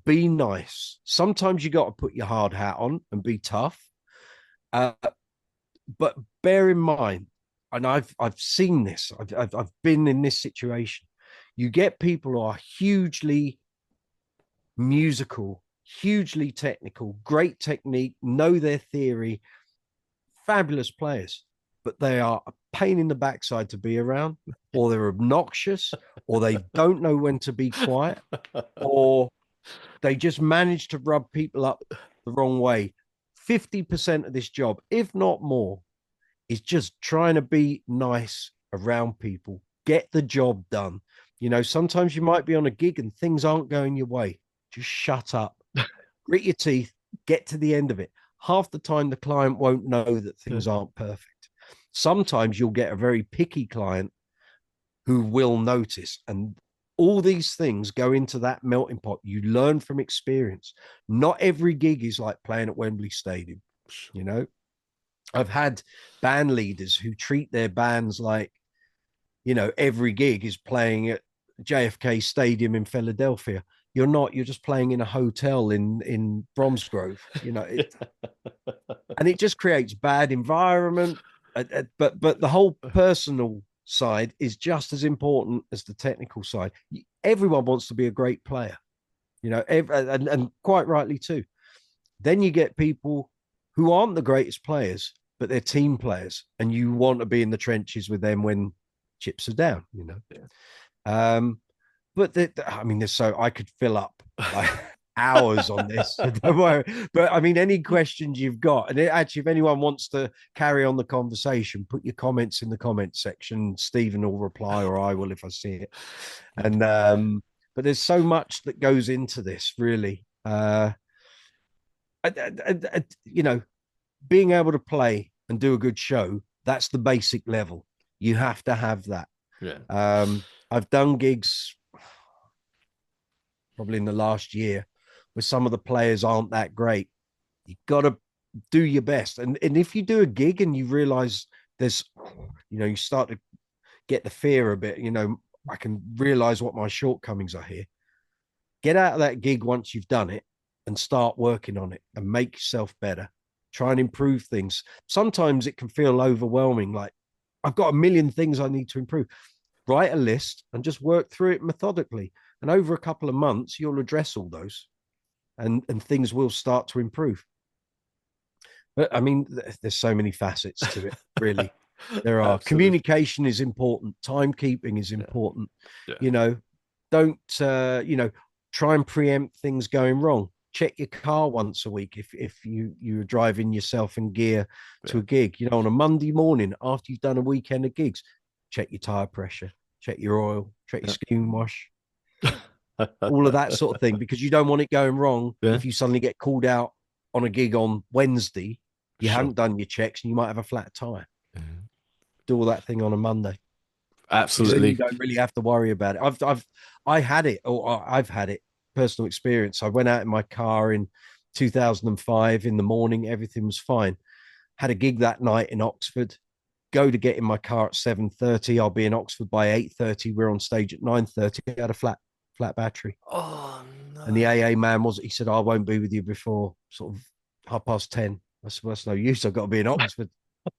be nice. Sometimes you got to put your hard hat on and be tough. But bear in mind, and I've seen this, I've been in this situation. You get people who are hugely musical, hugely technical, great technique, know their theory, fabulous players, but they are a pain in the backside to be around, or they're obnoxious, or they don't know when to be quiet, or they just manage to rub people up the wrong way. 50% of this job, if not more, is just trying to be nice around people, get the job done. Sometimes you might be on a gig and things aren't going your way. Just shut up, grit your teeth, get to the end of it. Half the time, the client won't know that things aren't perfect. Sometimes you'll get a very picky client who will notice. And all these things go into that melting pot. You learn from experience. Not every gig is like playing at Wembley Stadium. I've had band leaders who treat their bands like, every gig is playing at JFK Stadium in Philadelphia. You're not. You're just playing in a hotel in Bromsgrove. And it just creates bad environment. But the whole personal side is just as important as the technical side. Everyone wants to be a great player, and quite rightly too. Then you get people who aren't the greatest players, but they're team players, and you want to be in the trenches with them when chips are down. Yeah. But there's so I could fill up like hours on this. So don't worry. But any questions you've got, and actually, if anyone wants to carry on the conversation, put your comments in the comment section. Stephen will reply, or I will if I see it. And but there's so much that goes into this, really. Being able to play and do a good show, that's the basic level. You have to have that. Yeah. I've done gigs probably in the last year where some of the players aren't that great. You've got to do your best. And if you do a gig and you realize there's, you start to get the fear a bit, I can realize what my shortcomings are here. Get out of that gig once you've done it and start working on it and make yourself better. Try and improve things. Sometimes it can feel overwhelming. Like, I've got a million things I need to improve. Write a list and just work through it methodically. And over a couple of months, you'll address all those and things will start to improve. But there's so many facets to it, really. There are. Communication is important. Timekeeping is important. Yeah. Don't, try and preempt things going wrong. Check your car once a week if you're driving yourself in gear to a gig. On a Monday morning after you've done a weekend of gigs, check your tire pressure, check your oil, check your steam wash. all of that sort of thing, because you don't want it going wrong. Yeah, If you suddenly get called out on a gig on Wednesday, you sure. haven't done your checks and you might have a flat tire. Mhm. Do all that thing on a Monday, because then you Absolutely. don't really have to worry about it. I had it, or I've had it, personal experience. I went out in my car in 2005 in the morning, everything was fine. Had a gig that night in Oxford. Go to get in my car at 7:30. I'll be in Oxford by 8:30. We're on stage at 9:30. I had a flat battery. Oh And the no. AA man was, he said, "Oh, I won't be with you before sort of 10:30. I said, well, that's no use. I've got to be in Oxford.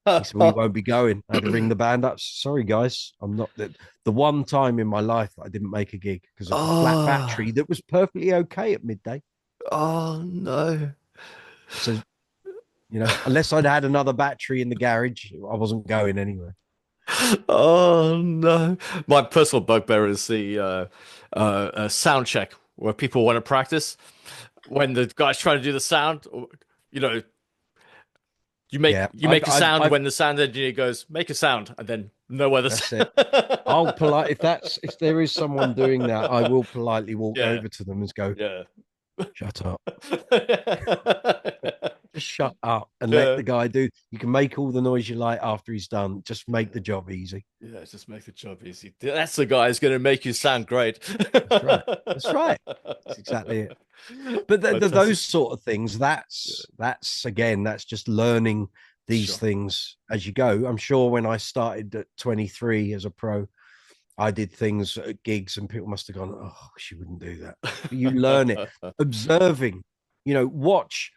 He said, "Well, you won't be going." I had to ring the band up. Sorry, guys. I'm not the one time in my life that I didn't make a gig because of a flat Oh, battery that was perfectly okay at midday. oh no. So, unless I'd had another battery in the garage, I wasn't going anywhere. Oh no. My personal bugbear is the sound check where people want to practice. When the guy's trying to do the sound, you know, you make Yeah, you make a sound I've when the sound engineer goes, make a sound, and then no other that's it. sound. I'll polite if there is someone doing that, I will politely walk Yeah, over to them and go, yeah. "Shut up." Just shut up and let Yeah. the guy do. You can make all the noise you like after he's done. Just make Yeah. the job easy. Yeah, just make the job easy. That's the guy who's going to make you sound great. That's right. That's right. That's exactly it. But Fantastic. those sort of things, Yeah, that's again, that's just learning these sure. things as you go. I'm sure when I started at 23 as a pro, I did things at gigs and people must have gone, "Oh, she wouldn't do that." But you learn it observing. Watch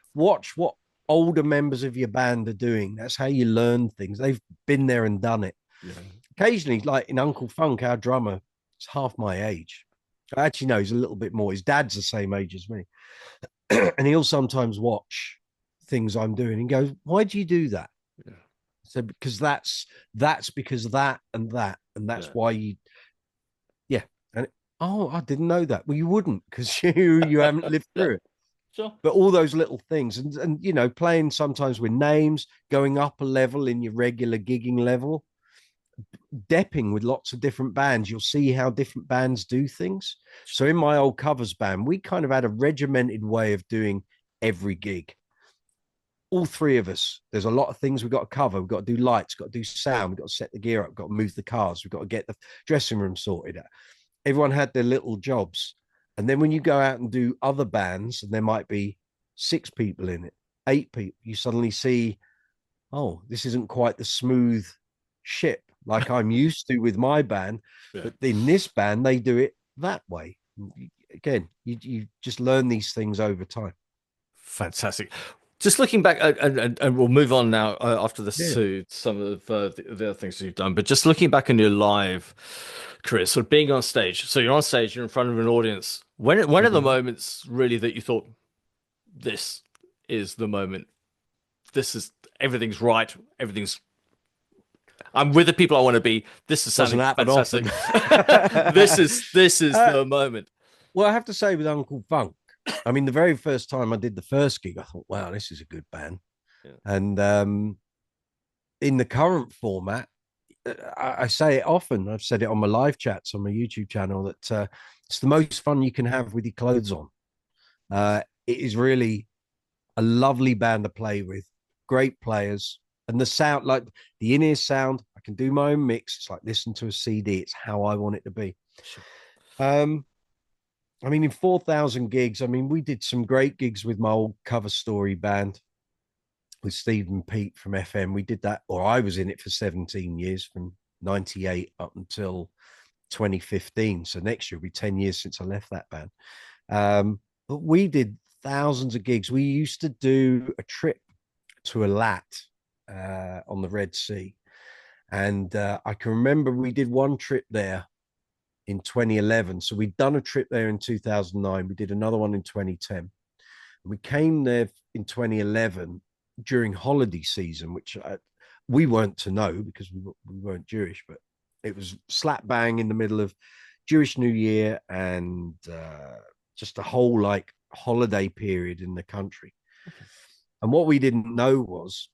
what older members of your band are doing. That's how you learn things. They've been there and done it. Yeah. Occasionally, like in Uncle Funk, our drummer is half my age. Actually, no, he's a little bit more. His dad's the same age as me. And he'll sometimes watch things I'm doing and goes, "Why do you do that?" Yeah. So because that's because that and that, and that's Yeah. why you, yeah. And oh, I didn't know that. Well, you wouldn't, because you haven't lived Yeah. through it. Sure. But all those little things, and playing sometimes with names, going up a level in your regular gigging level, depping with lots of different bands, you'll see how different bands do things. So in my old covers band, we kind of had a regimented way of doing every gig. All three of us, there's a lot of things we've got to cover. We've got to do lights, we've got to do sound, we've got to set the gear up, we've got to move the cars, we've got to get the dressing room sorted out. Everyone had their little jobs. And then when you go out and do other bands, and there might be 6 people in it, 8 people, you suddenly see, oh, this isn't quite the smooth ship like I'm used to with my band. Yeah. But in this band, they do it that way. Again, you just learn these things over time. Fantastic. Just looking back, and we'll move on now after this Yeah. to some of the other things you've done. But just looking back on your live career, sort of being on stage. So you're on stage, you're in front of an audience. When are the Mhm. moments really that you thought this is the moment? This is everything's right. Everything's I'm with the people I want to be. This is Doesn't sounding happen fantastic. often. This is uh, the moment. well, I have to say with Uncle Funk, I mean, the very first time I did the first gig, I thought, wow, this is a good band. Yeah. And in the current format, I say it often. I've said it on my live chats on my YouTube channel that it's the most fun you can have with your clothes on. It is really a lovely band to play with, great players, and the sound, like the in-ear sound. I can do my own mix. It's like listen to a CD. It's how I want it to be. Sure. Um, I mean, in 4,000 gigs, I mean, we did some great gigs with my old cover story band with Steve and Pete from FM. We did that, or I was in it for 17 years from 98 up until 2015. So next year will be 10 years since I left that band. But we did thousands of gigs. We used to do a trip to Eilat on the Red Sea. And I can remember we did one trip there in 2011. So we'd done a trip there in 2009. We did another one in 2010. We came there in 2011 during holiday season, which we weren't to know because we weren't Jewish, but it was slap bang in the middle of Jewish New Year and just a whole like holiday period in the country. And what we didn't know was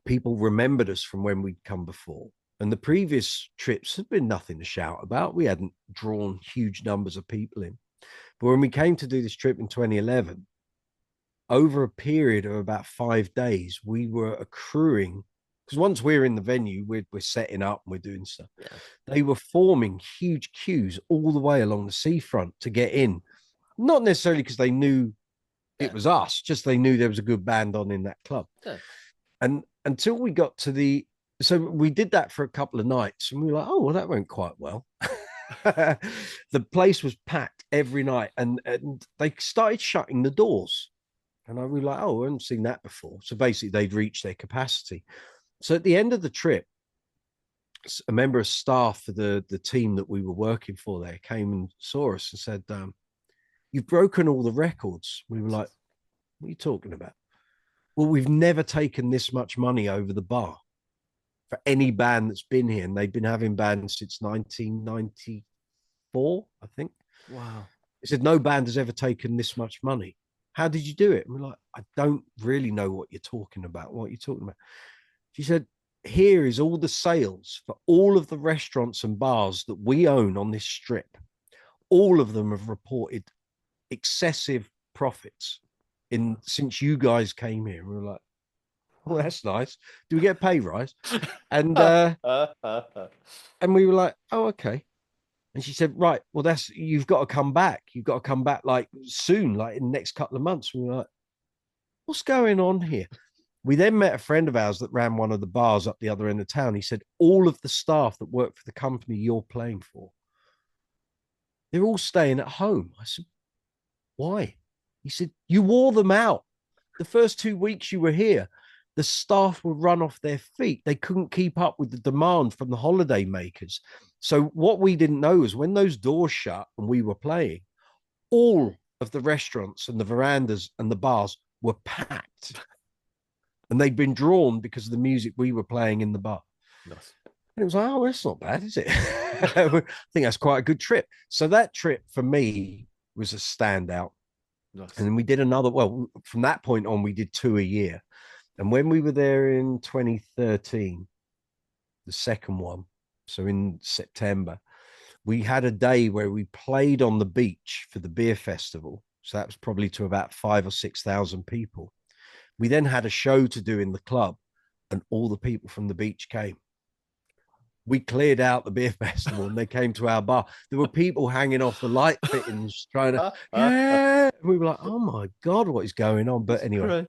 people remembered us from when we'd come before. And the previous trips had been nothing to shout about. We hadn't drawn huge numbers of people in. But when we came to do this trip in 2011, over a period of about 5 days, we were accruing, because once we're in the venue, we're setting up and we're doing stuff. Yeah. They were forming huge queues all the way along the seafront to get in. Not necessarily because they knew it was us, just they knew there was a good band on in that club. Yeah. And until we got to so we did that for a couple of nights and we were like, oh, well, that went quite well. The place was packed every night and they started shutting the doors. And I was like, oh, I haven't seen that before. So basically, they'd reached their capacity. So at the end of the trip, a member of staff for the team that we were working for there came and saw us and said, you've broken all the records. We were like, what are you talking about? Well, we've never taken this much money over the bar for any band that's been here. And they've been having bands since 1994, I think. Wow. He said, no band has ever taken this much money. How did you do it? And we're like, I don't really know what you're talking about. What are you talking about? She said, here is all the sales for all of the restaurants and bars that we own on this strip. All of them have reported excessive profits since you guys came here. And we were like, well, that's nice. Do we get a pay rise? And we were like, oh, okay. And she said, right, well, you've got to come back. You've got to come back like soon, like in the next couple of months. We were like, what's going on here? We then met a friend of ours that ran one of the bars up the other end of town. He said, all of the staff that work for the company you're playing for, they're all staying at home. I said, why? He said, you wore them out. The first 2 weeks you were here, the staff were run off their feet. They couldn't keep up with the demand from the holiday makers. So what we didn't know is when those doors shut and we were playing, all of the restaurants and the verandas and the bars were packed. And they'd been drawn because of the music we were playing in the bar. Nice. And it was like, oh, that's not bad, is it? I think that's quite a good trip. So that trip for me was a standout. Nice. And then we did another, well, from that point on, we did 2 a year. And when we were there in 2013, the second one, so in September, we had a day where we played on the beach for the beer festival. So that was probably to about 5,000 or 6,000 people. We then had a show to do in the club, and all the people from the beach came. We cleared out the beer festival and they came to our bar. There were people hanging off the light fittings trying to, yeah. And we were like, oh my God, what is going on? But anyway,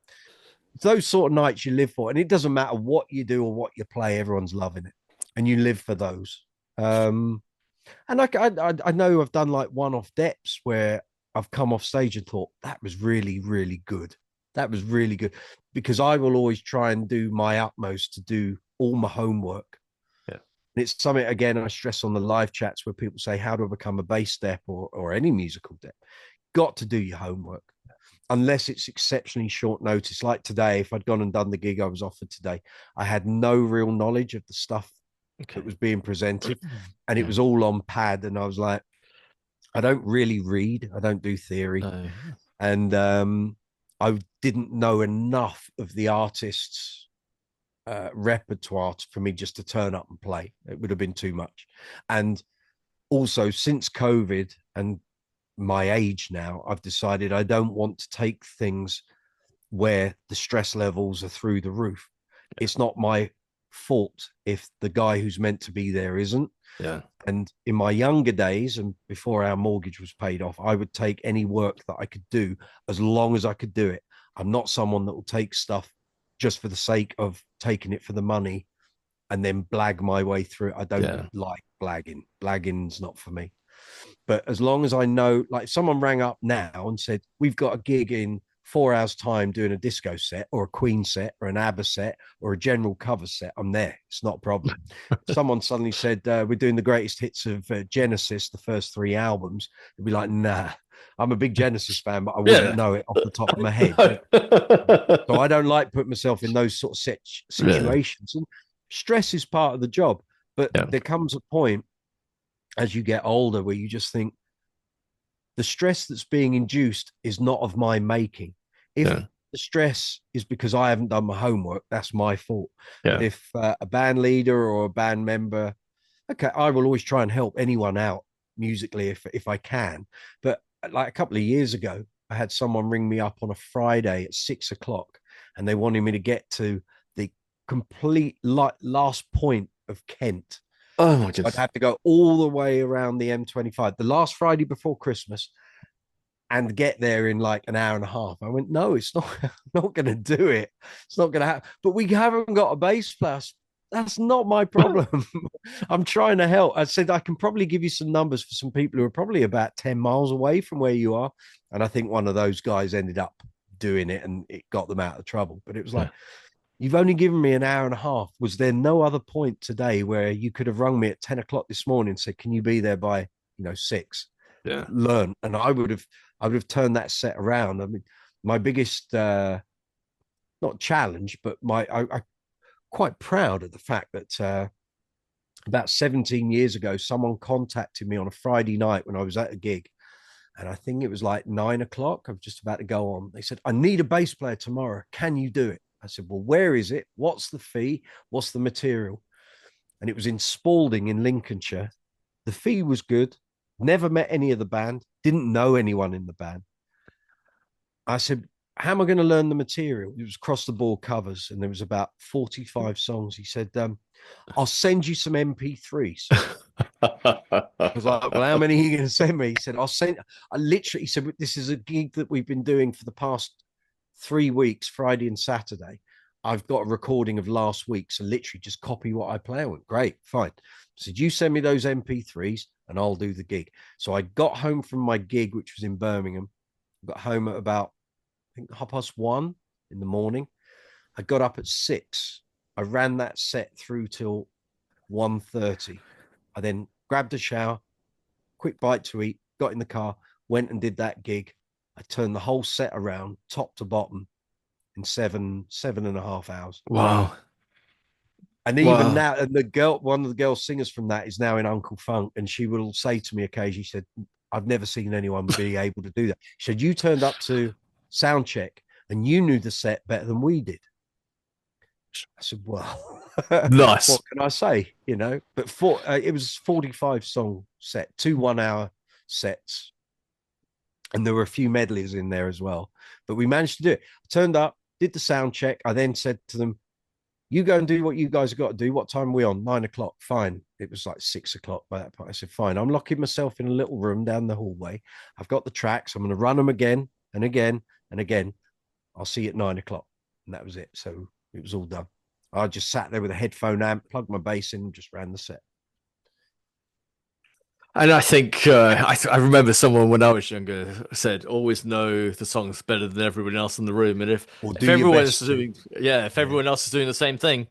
those sort of nights you live for. And it doesn't matter what you do or what you play, everyone's loving it. And you live for those. And I know I've done like one-off deps where I've come off stage and thought, that was really, really good. That was really good. Because I will always try and do my utmost to do all my homework. And it's something, again, I stress on the live chats where people say, how do I become a bass dep or any musical dep? Got to do your homework. Unless it's exceptionally short notice. Like today, if I'd gone and done the gig I was offered today, I had no real knowledge of the stuff that was being presented. And it was all on pad. And I was like, I don't really read. I don't do theory. No. And I didn't know enough of the artists' repertoire for me just to turn up and play. It would have been too much. And also, since COVID and my age now, I've decided I don't want to take things where the stress levels are through the roof. It's not my fault if the guy who's meant to be there isn't. Yeah. And in my younger days and before our mortgage was paid off, I would take any work that I could do as long as I could do it. I'm not someone that will take stuff just for the sake of taking it for the money and then blag my way through it. I don't like blagging. Blagging's not for me. But as long as I know, like if someone rang up now and said, we've got a gig in 4 hours time doing a disco set or a Queen set or an ABBA set or a general cover set, I'm there. It's not a problem. Someone suddenly said, we're doing the greatest hits of Genesis, the first 3 albums. It'd be like, nah, I'm a big Genesis fan, but I wouldn't know it off the top of my head. So I don't like putting myself in those sort of situations. And stress is part of the job, but there comes a point as you get older where you just think the stress that's being induced is not of my making. If the stress is because I haven't done my homework. That's my fault. But Yeah. if a band leader or a band member, okay, I will always try and help anyone out musically if I can. But like a couple of years ago, I had someone ring me up on a Friday at 6 o'clock, and they wanted me to get to the complete last point of Kent. Oh my So I'd goodness. have to go all the way around the M25, the last Friday before Christmas, and get there in like an hour and a half. I went, no, it's not, not going to do it. It's not going to happen. But we haven't got a bass player. That's not my problem. I'm trying to help. I said, I can probably give you some numbers for some people who are probably about 10 miles away from where you are. And I think one of those guys ended up doing it and it got them out of trouble. But it was Yeah. like, you've only given me an hour and a half. Was there no other point today where you could have rung me at 10 o'clock this morning and said, can you be there by, 6? Yeah. Learn. And I would have turned that set around. I mean, my biggest not challenge, but I quite proud of the fact that about 17 years ago, someone contacted me on a Friday night when I was at a gig. And I think it was like 9 o'clock. I'm just about to go on. They said, I need a bass player tomorrow. Can you do it? I said, well, where is it? What's the fee? What's the material? And it was in Spalding in Lincolnshire. The fee was good. Never met any of the band. Didn't know anyone in the band. I said, how am I going to learn the material? It was across the board covers, and there was about 45 songs. He said, I'll send you some MP3s. I was like, well, how many are you going to send me? He said, I literally, he said, this is a gig that we've been doing for the past 3 weeks, Friday and Saturday. I've got a recording of last week. So literally just copy what I play. I went, great, fine. I said, you send me those MP3s and I'll do the gig. So I got home from my gig, which was in Birmingham. I got home at about, I think, 1:30 in the morning. I got up at 6. I ran that set through till 1:30. I then grabbed a shower, quick bite to eat, got in the car, went and did that gig. I turned the whole set around, top to bottom, in 7.5 hours. Wow. And even Wow. now, and one of the girl singers from that is now in Uncle Funk, and she will say to me occasionally, she said, I've never seen anyone be able to do that. She said, you turned up to sound check and you knew the set better than we did. I said, well, Nice. what can I say? But it was 45 song set, 2 1 hour sets. And there were a few medleys in there as well. But we managed to do it. I turned up, did the sound check. I then said to them, you go and do what you guys have got to do. What time are we on? 9 o'clock. Fine. It was like 6 o'clock by that point. I said, fine. I'm locking myself in a little room down the hallway. I've got the tracks. I'm going to run them again and again and again. I'll see you at 9 o'clock. And that was it. So it was all done. I just sat there with a headphone amp, plugged my bass in, and just ran the set. And I think I remember someone when I was younger said, "Always know the songs better than everyone else in the room." And if Or if do your everyone is best to. doing, yeah, if Yeah, everyone else is doing the same thing,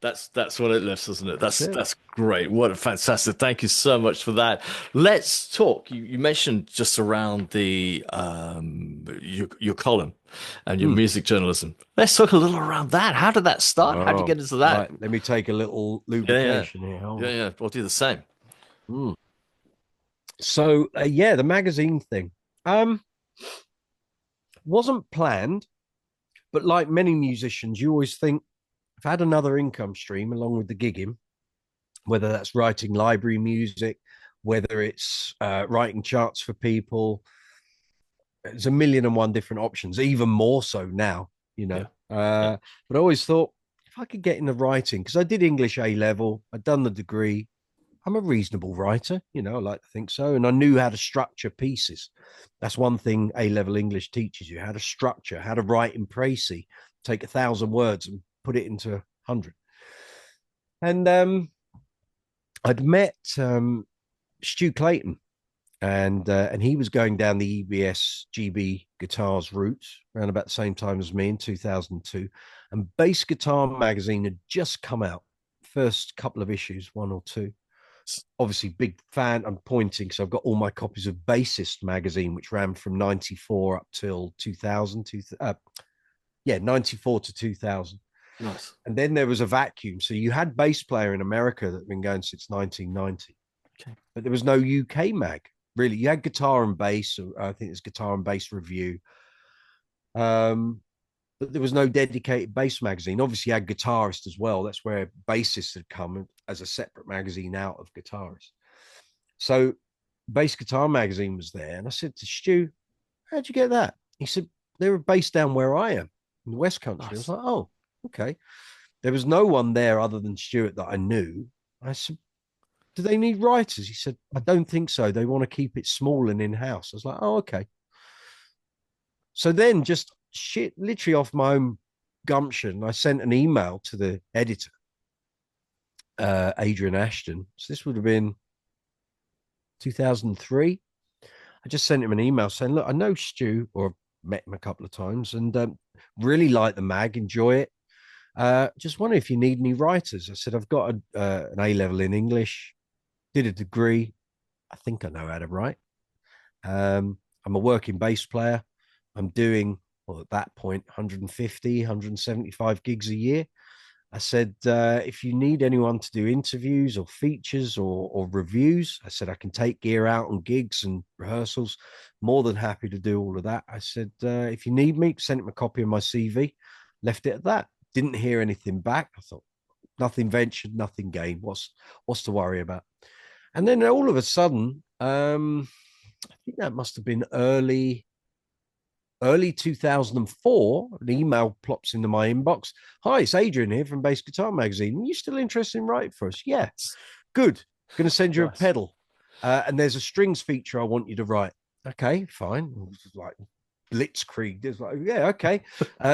that's what it lifts, isn't it? that's it. That's great. What a fantastic! Thank you so much for that. Let's talk. You mentioned just around the your column and your Hmm. music journalism. Let's talk a little around that. How did that start? How did you Oh, get into that? right. Let me take a little Yeah, yeah, lubrication here. Hold yeah, on. yeah. We'll do the same. Hmm. So yeah, the magazine thing wasn't planned, but like many musicians, you always think I've had another income stream along with the gigging, whether that's writing library music, whether it's writing charts for people. There's a million and one different options, even more so now, you know. Yeah, yeah. But I always thought if I could get into writing, because I did English A level, I'd done the degree, I'm a reasonable writer, I like to think so. And I knew how to structure pieces. That's one thing A level English teaches you, how to structure, how to write in précis, take 1,000 words and put it into 100. And I'd met Stu Clayton, and he was going down the EBS GB guitars route around about the same time as me in 2002. And Bass Guitar magazine had just come out, first couple of issues, one or two. Obviously, big fan. I'm pointing because I've got all my copies of Bassist magazine, which ran from 94 up till 2000. 94 to 2000. Nice. And then there was a vacuum. So you had Bass Player in America that had been going since 1990. Okay. But there was no UK mag, really. You had Guitar and Bass, or I think it's Guitar and Bass Review. Um, but there was no dedicated bass magazine. Obviously, you had Guitarist as well. That's where bassists had come as a separate magazine out of Guitarist. So Bass Guitar magazine was there. And I said to Stu, how'd you get that? He said, they were based down where I am in the West Country. I was Nice. like, oh, okay. There was no one there other than Stuart that I knew. I said, do they need writers? He said, I don't think so. They want to keep it small and in-house. I was like, oh, okay. So then just shit, literally off my own gumption, I sent an email to the editor, Adrian Ashton. So this would have been 2003. I just sent him an email saying, look, I know Stu, or met him a couple of times, and really like the mag, enjoy it. Just wonder if you need any writers. I said, I've got an A level in English, did a degree. I think I know how to write. I'm a working bass player. I'm doing, well, at that point, 150, 175 gigs a year. I said, if you need anyone to do interviews or features or reviews, I said, I can take gear out on gigs and rehearsals. More than happy to do all of that. I said, if you need me, send him a copy of my CV. Left it at that. Didn't hear anything back. I thought, nothing ventured, nothing gained. What's to worry about? And then all of a sudden, I think that must have been early 2004, an email plops into my inbox. Hi, it's Adrian here from Bass Guitar Magazine. Are you still interested in writing for us? Yeah, good. Going to send you a pedal. And there's a strings feature I want you to write. Okay, fine. Like blitzkrieg. It's like, yeah, okay.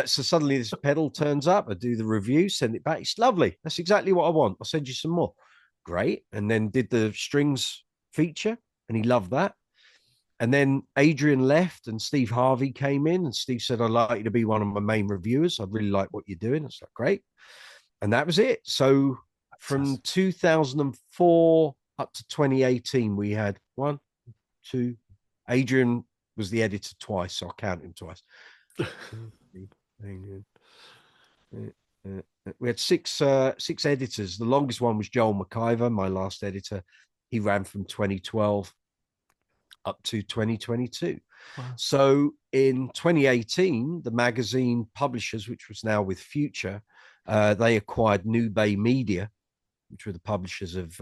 So suddenly this pedal turns up. I do the review, send it back. It's lovely. That's exactly what I want. I'll send you some more. Great. And then did the strings feature, and he loved that. And then Adrian left and Steve Harvey came in, and Steve said, I'd like you to be one of my main reviewers. I really like what you're doing. It's like, great. And that was it. So from 2004 up to 2018, we had one, two. Adrian was the editor twice, so I'll count him twice. We had six editors. The longest one was Joel McIver, my last editor. He ran from 2012 up to 2022. Wow. So in 2018, the magazine publishers, which was now with Future, they acquired New Bay Media, which were the publishers of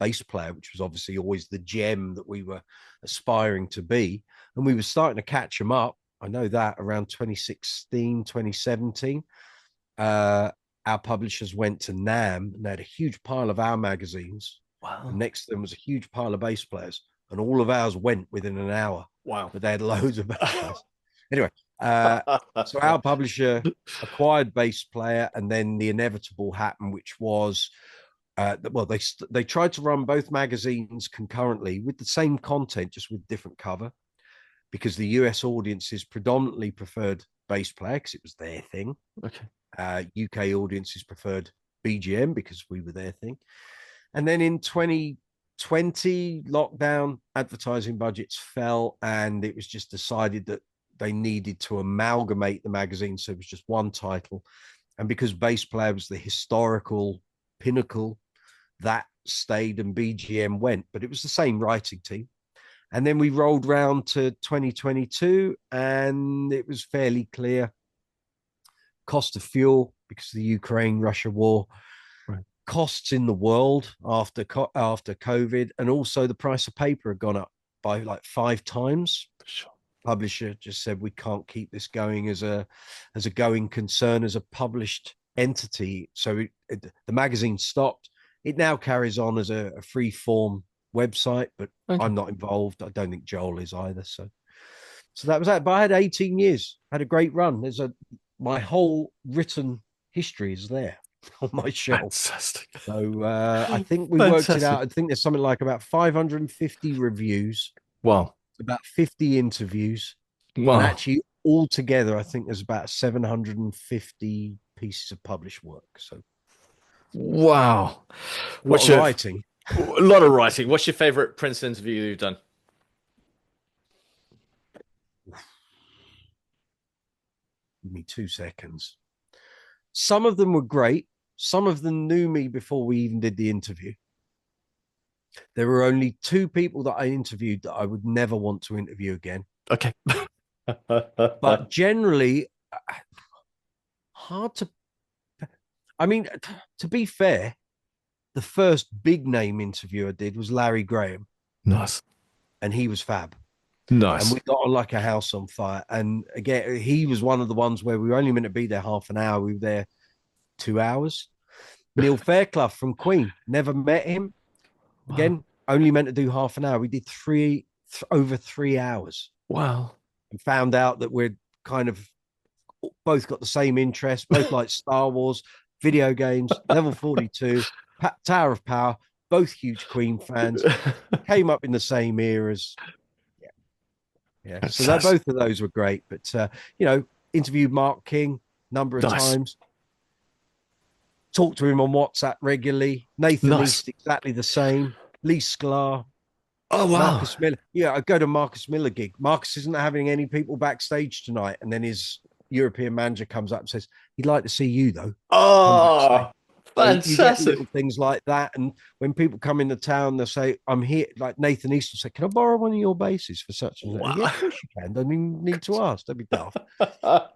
Bass Player, which was obviously always the gem that we were aspiring to be. And we were starting to catch them up. I know that around 2016, 2017, our publishers went to NAMM and they had a huge pile of our magazines. Wow. And next to them was a huge pile of bass players. And all of ours went within an hour. Wow. But they had loads of bass players. Anyway, so our publisher acquired Bass Player, and then the inevitable happened, which was, well, they tried to run both magazines concurrently with the same content, just with different cover, because the US audiences predominantly preferred Bass Player because it was their thing. Okay. UK audiences preferred BGM because we were their thing. And then in 2020, lockdown, advertising budgets fell, and it was just decided that they needed to amalgamate the magazine. So it was just one title. And because Bass Player was the historical pinnacle, that stayed and BGM went, but it was the same writing team. And then we rolled round to 2022, and it was fairly clear cost of fuel because of the Ukraine-Russia war, right, costs in the world after COVID, and also the price of paper had gone up by like 5 times. Sure. Publisher just said we can't keep this going as a going concern, as a published entity. So the magazine stopped. It now carries on as a free form website, but okay, I'm not involved. I don't think Joel is either. So that was that. But I had 18 years, had a great run. My whole written history is there on my shelf. Fantastic. So I think we worked it out. I think there's something like about 550 reviews. Wow. About 50 interviews. Wow. And actually, altogether, I think there's about 750 pieces of published work. So, wow. What's your writing? A lot of writing. What's your favorite Prince interview you've done? Give me 2 seconds. Some of them were great. Some of them knew me before we even did the interview. There were only 2 people that I interviewed that I would never want to interview again. Okay. But generally, hard to. I mean, to be fair, the first big name interview I did was Larry Graham, Nice. and he was fab. And Nice. we got on like a house on fire. And again, he was one of the ones where we were only meant to be there half an hour. We were there 2 hours. Neil Fairclough from Queen, never met him. Wow. Again, only meant to do half an hour. We did over 3 hours Wow. and found out that we're kind of both got the same interest, both like Star Wars, video games, Level 42, Tower of Power, both huge Queen fans, came up in the same eras. Yeah. Yeah. So that Fantastic. both of those were great. But, interviewed Mark King a number of Nice. times, talked to him on WhatsApp regularly. Nathan Nice. East, exactly the same. Lee Sklar, Oh, wow. Marcus Miller. Yeah, I go to Marcus Miller gig. Marcus isn't having any people backstage tonight. And then his European manager comes up and says, he'd like to see you, though. Come backstage. Oh, So you get fantastic. little things like that. And when people come into town, they'll say, I'm here. Like Nathan East will say, can I borrow one of your basses for such and such? Yeah, Wow. of course you can. Don't even need to ask. Don't be daft.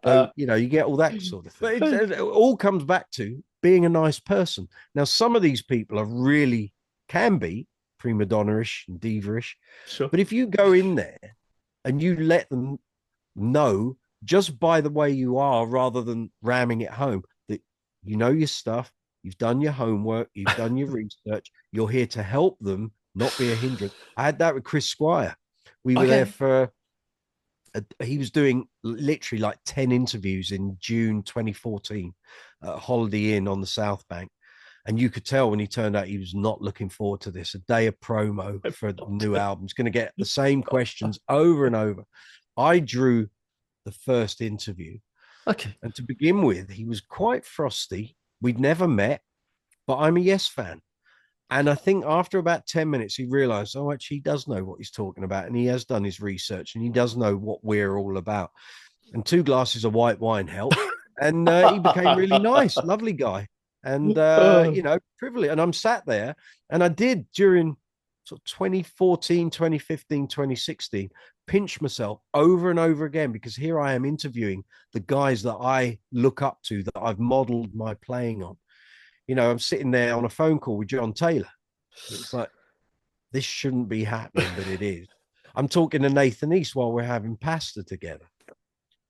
So, you get all that sort of thing. But it all comes back to being a nice person. Now, some of these people are really can be prima donna-ish and diva-ish. Sure. But if you go in there and you let them know just by the way you are, rather than ramming it home, that you know your stuff, you've done your homework, you've done your research, you're here to help them, not be a hindrance. I had that with Chris Squire. We were there Okay. for he was doing literally like 10 interviews in June 2014 at Holiday Inn on the South Bank. And you could tell when he turned out he was not looking forward to this. A day of promo for the new album. He's going to get the same questions over and over. I drew the first interview. Okay. And to begin with, he was quite frosty. We'd never met, but I'm a Yes fan. And I think after about 10 minutes, he realized, oh, actually, he does know what he's talking about. And he has done his research and he does know what we're all about. And 2 glasses of white wine helped. And he became really nice, lovely guy. And, privileged. And I'm sat there. And I did during sort of 2014, 2015, 2016, pinch myself over and over again because here I am interviewing the guys that I look up to, that I've modeled my playing on. I'm sitting there on a phone call with John Taylor. It's like, this shouldn't be happening, but it is. I'm talking to Nathan East while we're having pasta together.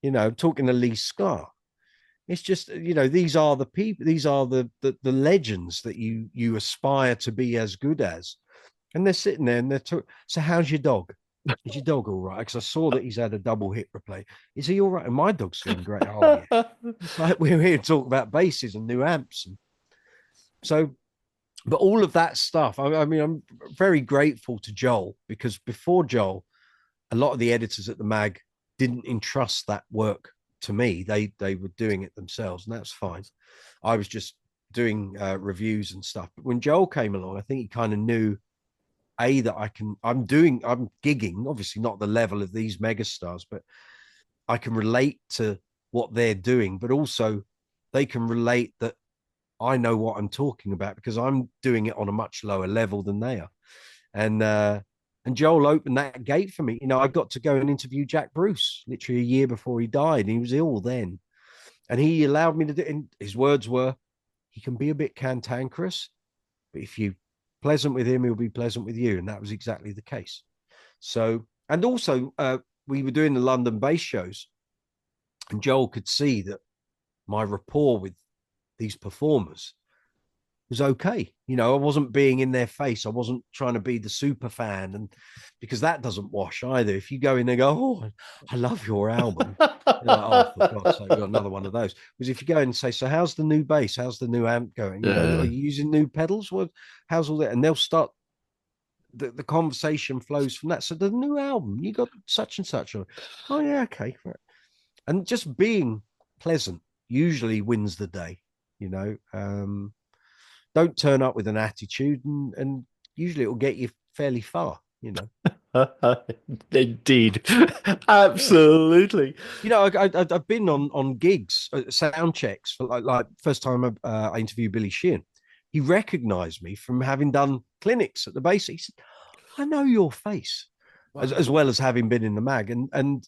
I'm talking to Lee Scar. It's just, these are the people, these are the legends that you aspire to be as good as. And they're sitting there and so how's your dog? Is your dog all right? Because I saw that he's had a double hip replay. Is he all right? And my dog's doing great. Oh, yeah. It's like we're here to talk about basses and new amps. And so, but all of that stuff, I mean, I'm very grateful to Joel because before Joel, a lot of the editors at the mag didn't entrust that work to me. They were doing it themselves, and that's fine. I was just doing reviews and stuff. But when Joel came along, I think he kind of knew that I'm gigging, obviously not the level of these megastars, but I can relate to what they're doing, but also they can relate that I know what I'm talking about because I'm doing it on a much lower level than they are. And Joel opened that gate for me. I got to go and interview Jack Bruce literally a year before he died. And he was ill then. And he allowed me to do it. And his words were, he can be a bit cantankerous, but if you pleasant with him, he'll be pleasant with you. And that was exactly the case. So, and also we were doing the London bass shows and Joel could see that my rapport with these performers was okay. I wasn't being in their face. I wasn't trying to be the super fan. And because that doesn't wash either. If you go in and go, oh, I love your album. You're like, oh, for God's sake, got another one of those. Because if you go in and say, so how's the new bass? How's the new amp going? Are you using new pedals? How's all that? And they'll start, the conversation flows from that. So the new album, you got such and such. Oh, yeah, okay. Right. And just being pleasant usually wins the day, don't turn up with an attitude and usually it will get you fairly far. Indeed. Absolutely. I've been on gigs, sound checks for like first time I interviewed Billy Sheehan. He recognized me from having done clinics at the base. He said, I know your face. Wow. As well as having been in the mag. And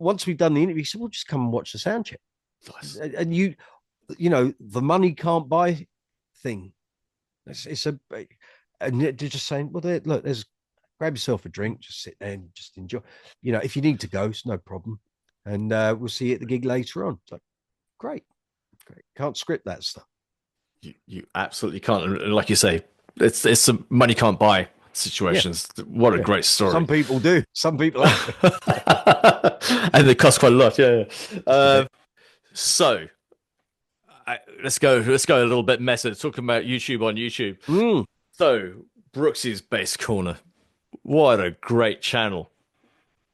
once we've done the interview, he said, "Well, just come and watch the sound check." Nice. And you know, the money can't buy thing. It's a, and they're just saying, well, look, there's grab yourself a drink, just sit there and just enjoy. You know, if you need to go, it's no problem, and we'll see you at the gig later on. It's like, great, great. Can't script that stuff. You absolutely can't. And like you say, it's some money can't buy situations. Yeah. What a great story. Some people do. Some people have. And they cost quite a lot. Yeah. So let's go a little bit meta, talking about YouTube on YouTube. So Brooks's Bass Corner, what a great channel.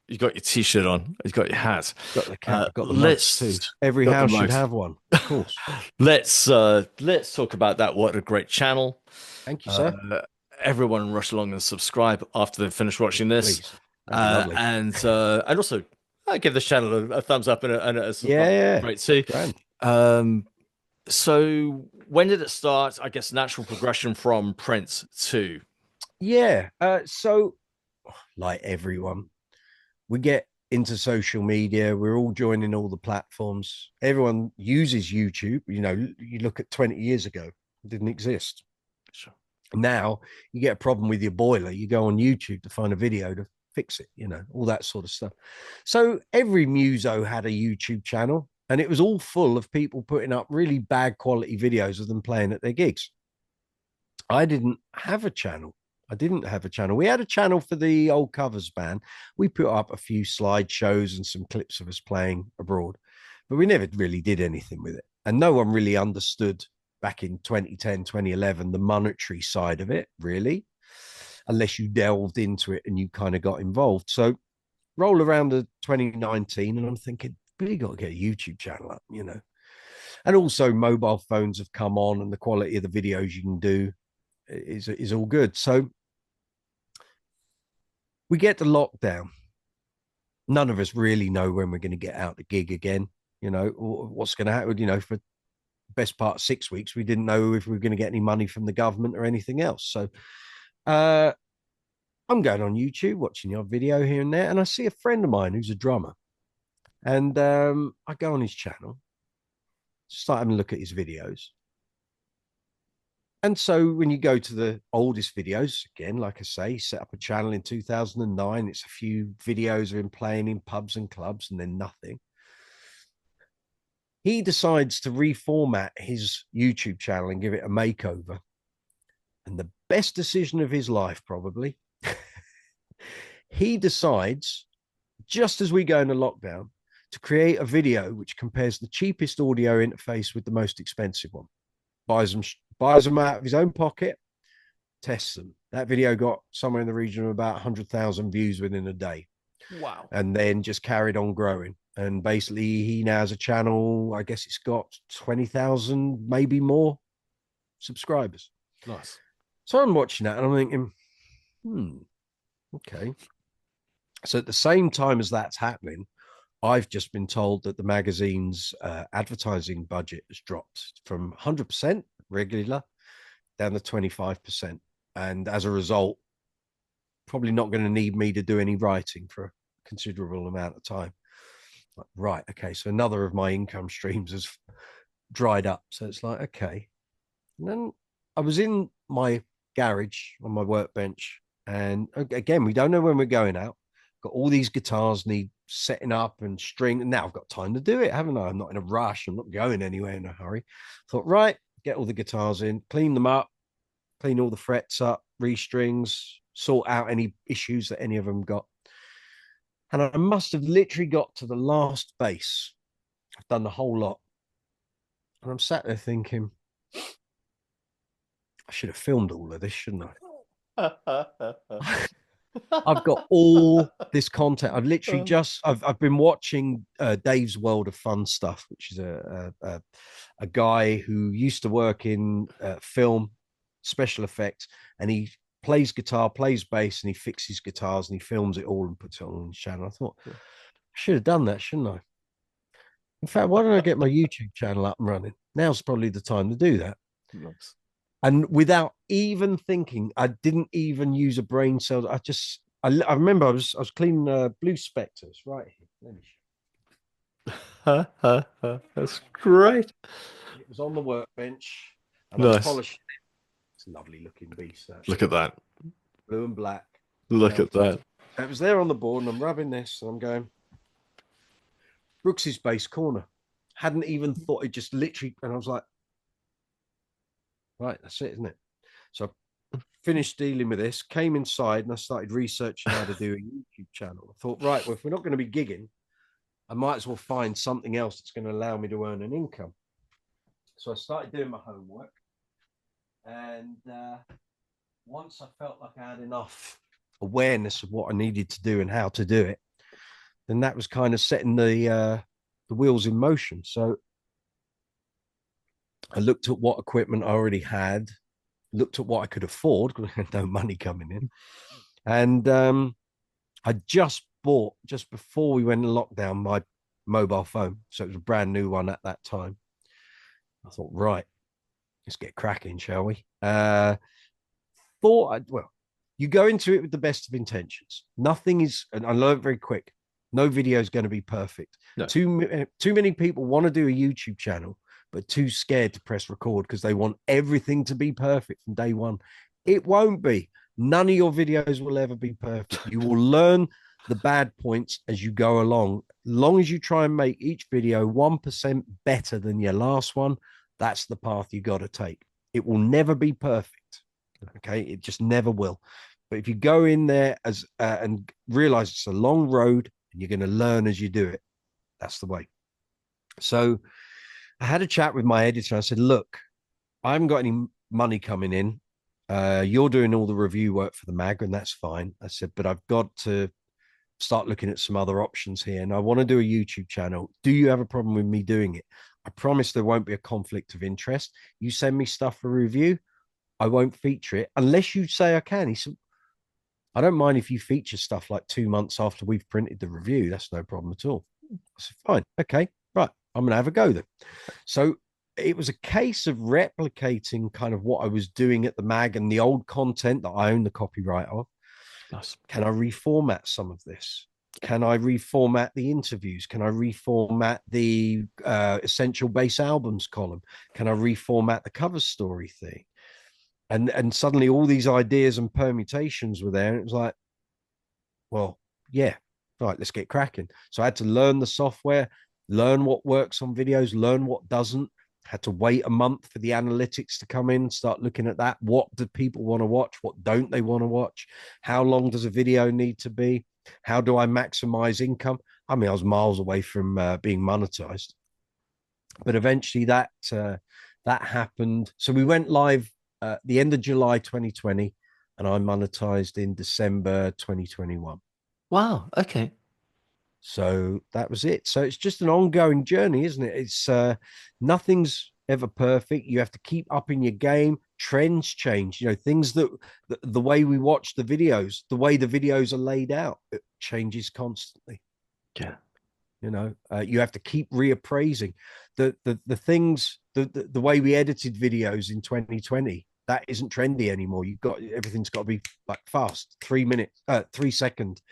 You got your t-shirt on, you got your hat, got the cap, got the mugs too. Every house should have one, of course. Let's talk about that. What a great channel. Thank you, sir. Everyone rush along and subscribe after they've finished watching this. And also I give this channel a thumbs up and a great too. So when did it start? I guess natural progression from print to so like everyone, we get into social media. We're all joining all the platforms. Everyone uses YouTube. You know, you look at 20 years ago, it didn't exist. Sure. Now you get a problem with your boiler, you go on YouTube to find a video to fix it, you know, all that sort of stuff. So every muso had a YouTube channel, and it was all full of people putting up really bad quality videos of them playing at their gigs. I didn't have a channel. We had a channel for the old covers band. We put up a few slideshows and some clips of us playing abroad, but we never really did anything with it. And no one really understood back in 2010, 2011, the monetary side of it, really, unless you delved into it and you kind of got involved. So roll around to 2019 and I'm thinking, we got to get a YouTube channel up, you know. And also mobile phones have come on and the quality of the videos you can do is all good. So we get to lockdown. None of us really know when we're going to get out the gig again, you know, or what's going to happen. You know, for the best part of 6 weeks, we didn't know if we were going to get any money from the government or anything else. So I'm going on YouTube, watching your video here and there, and I see a friend of mine who's a drummer. And I go on his channel, start having a look at his videos. And so when you go to the oldest videos, again, like I say, set up a channel in 2009. It's a few videos of him playing in pubs and clubs and then nothing. He decides to reformat his YouTube channel and give it a makeover. And the best decision of his life, probably, he decides, just as we go into lockdown, to create a video which compares the cheapest audio interface with the most expensive one. Buys them out of his own pocket, tests them. That video got somewhere in the region of about 100,000 views within a day. Wow. And then just carried on growing. And basically he now has a channel, I guess it's got 20,000, maybe more subscribers. Nice. So I'm watching that and I'm thinking, okay. So at the same time as that's happening, I've just been told that the magazine's advertising budget has dropped from 100% regular down to 25%. And as a result, probably not going to need me to do any writing for a considerable amount of time. Like, right, okay, so another of my income streams has dried up. So it's like, okay. And then I was in my garage on my workbench. And again, we don't know when we're going out. Got all these guitars need setting up and string. And now I've got time to do it, haven't I? I'm not in a rush. I'm not going anywhere in a hurry. Thought, right, get all the guitars in, clean them up, clean all the frets up, restrings, sort out any issues that any of them got. And I must have literally got to the last bass. I've done the whole lot. And I'm sat there thinking, I should have filmed all of this, shouldn't I? I've got all this content. I've literally I've been watching Dave's World of Fun Stuff, which is a guy who used to work in film special effects, and he plays guitar, plays bass, and he fixes guitars and he films it all and puts it on his channel. I thought, I should have done that, shouldn't I? In fact, why don't I get my YouTube channel up and running? Now's probably the time to do that. Nice. And without even thinking, I didn't even use a brain cell. I remember I was cleaning Blue Spectres right here. Let me show That's great. It was on the workbench, and I'm Nice. polishing it. It's a lovely looking beast, that Look at that. blue and black, Look at melted. that. It was there on the board, and I'm rubbing this, and I'm going, Brooksysbasscorner. Hadn't even thought it, just literally, and I was like, right, that's it, isn't it? So I finished dealing with this, came inside, and I started researching how to do a YouTube channel. I thought, right, well, if we're not going to be gigging, I might as well find something else that's going to allow me to earn an income. So I started doing my homework, and once I felt like I had enough awareness of what I needed to do and how to do it, then that was kind of setting the wheels in motion. So I looked at what equipment I already had, looked at what I could afford because I had no money coming in, and I just bought, just before we went in lockdown, my mobile phone. So it was a brand new one at that time. I thought, right, let's get cracking, shall we? Well, you go into it with the best of intentions. Nothing is, and I learned very quick. No video is going to be perfect. No. Too many people want to do a YouTube channel, but too scared to press record because they want everything to be perfect from day one. It won't be. None of your videos will ever be perfect. You will learn the bad points as you go along. As long as you try and make each video 1% better than your last one, that's the path you got to take. It will never be perfect. Okay, it just never will. But if you go in there as and realize it's a long road and you're going to learn as you do it, that's the way. So I had a chat with my editor. I said, look, I haven't got any money coming in. You're doing all the review work for the mag, and that's fine. I said, but I've got to start looking at some other options here. And I want to do a YouTube channel. Do you have a problem with me doing it? I promise there won't be a conflict of interest. You send me stuff for review, I won't feature it unless you say I can. He said, I don't mind if you feature stuff like 2 months after we've printed the review. That's no problem at all. I said, fine. Okay. Right. I'm going to have a go then. So it was a case of replicating kind of what I was doing at the mag and the old content that I own the copyright of. Nice. Can I reformat some of this? Can I reformat the interviews? Can I reformat the essential bass albums column? Can I reformat the cover story thing? And suddenly all these ideas and permutations were there. And it was like, well, yeah, right, let's get cracking. So I had to learn the software, learn what works on videos, learn what doesn't. Had to wait a month for the analytics to come in, start looking at that. What do people want to watch? What don't they want to watch? How long does a video need to be? How do I maximize income? I mean, I was miles away from being monetized, but eventually that happened. So we went live the end of July 2020, and I monetized in December 2021. Wow. Okay. So that was it. So it's just an ongoing journey, isn't it? It's nothing's ever perfect. You have to keep up in your game. Trends change. You know, things that the way we watch the videos, the way the videos are laid out, it changes constantly. Yeah. You know, you have to keep reappraising the things, the way we edited videos in 2020. That isn't trendy anymore. You've got, everything's got to be like fast, 3 minutes, 3 second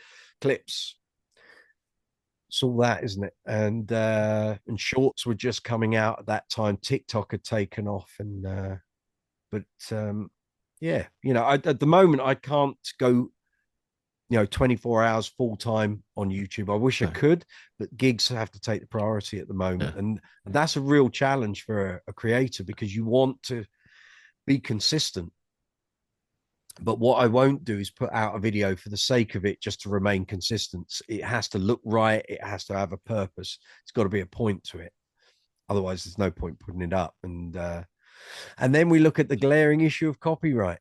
clips. It's all that, isn't it? And shorts were just coming out at that time. TikTok had taken off, and but yeah, you know, at the moment I can't go, 24 hours full time on YouTube. I wish I No. could, but gigs have to take the priority at the moment. Yeah. And that's a real challenge for a creator because you want to be consistent. But what I won't do is put out a video for the sake of it just to remain consistent. It has to look right. It has to have a purpose. It's got to be a point to it. Otherwise, there's no point putting it up. And then we look at the glaring issue of copyright,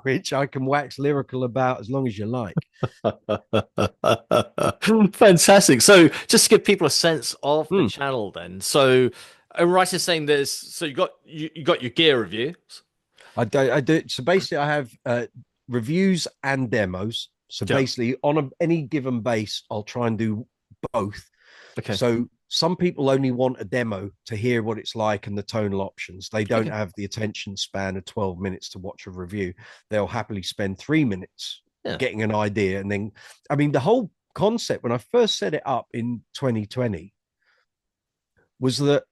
which I can wax lyrical about as long as you like. Fantastic. So just to give people a sense of the channel then. So I'm right in saying there's, so you got your gear reviews. I do. So basically, I have reviews and demos. So basically, on any given base, I'll try and do both. Okay. So some people only want a demo to hear what it's like and the tonal options. They don't have the attention span of 12 minutes to watch a review. They'll happily spend 3 minutes getting an idea. And then, I mean, the whole concept, when I first set it up in 2020, was that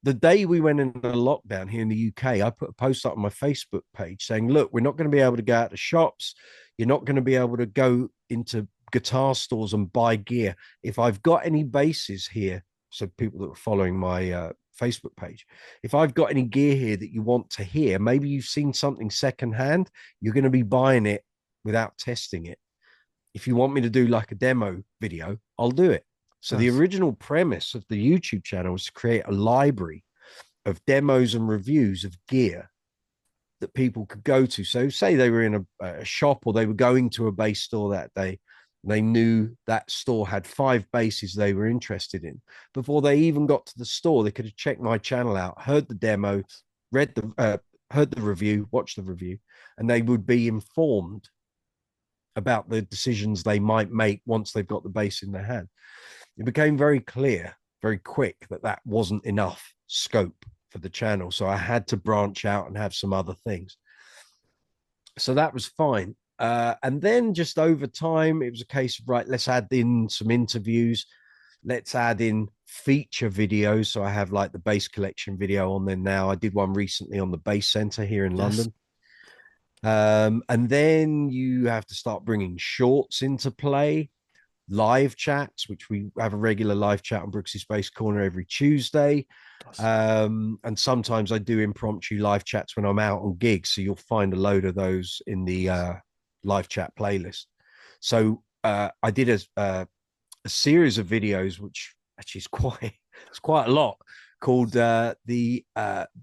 the day we went into lockdown here in the UK, I put a post up on my Facebook page saying, look, we're not going to be able to go out to shops. You're not going to be able to go into guitar stores and buy gear. If I've got any basses here, so people that are following my Facebook page, if I've got any gear here that you want to hear, maybe you've seen something secondhand, you're going to be buying it without testing it. If you want me to do like a demo video, I'll do it. So the original premise of the YouTube channel was to create a library of demos and reviews of gear that people could go to. So say they were in a shop or they were going to a bass store that day. They knew that store had 5 basses they were interested in. Before they even got to the store, they could have checked my channel out, heard the demo, heard the review, watched the review, and they would be informed about the decisions they might make once they've got the bass in their hand. It became very clear, very quick, that that wasn't enough scope for the channel. So I had to branch out and have some other things. So that was fine. And then just over time, it was a case of, right, let's add in some interviews. Let's add in feature videos. So I have like the bass collection video on there now. I did one recently on the Bass Center here in London. And then you have to start bringing shorts into play, live chats, which we have a regular live chat on Brooksysbasscorner every Tuesday. And sometimes I do impromptu live chats when I'm out on gigs. So you'll find a load of those in the live chat playlist. So I did a series of videos, which actually is quite a lot, called the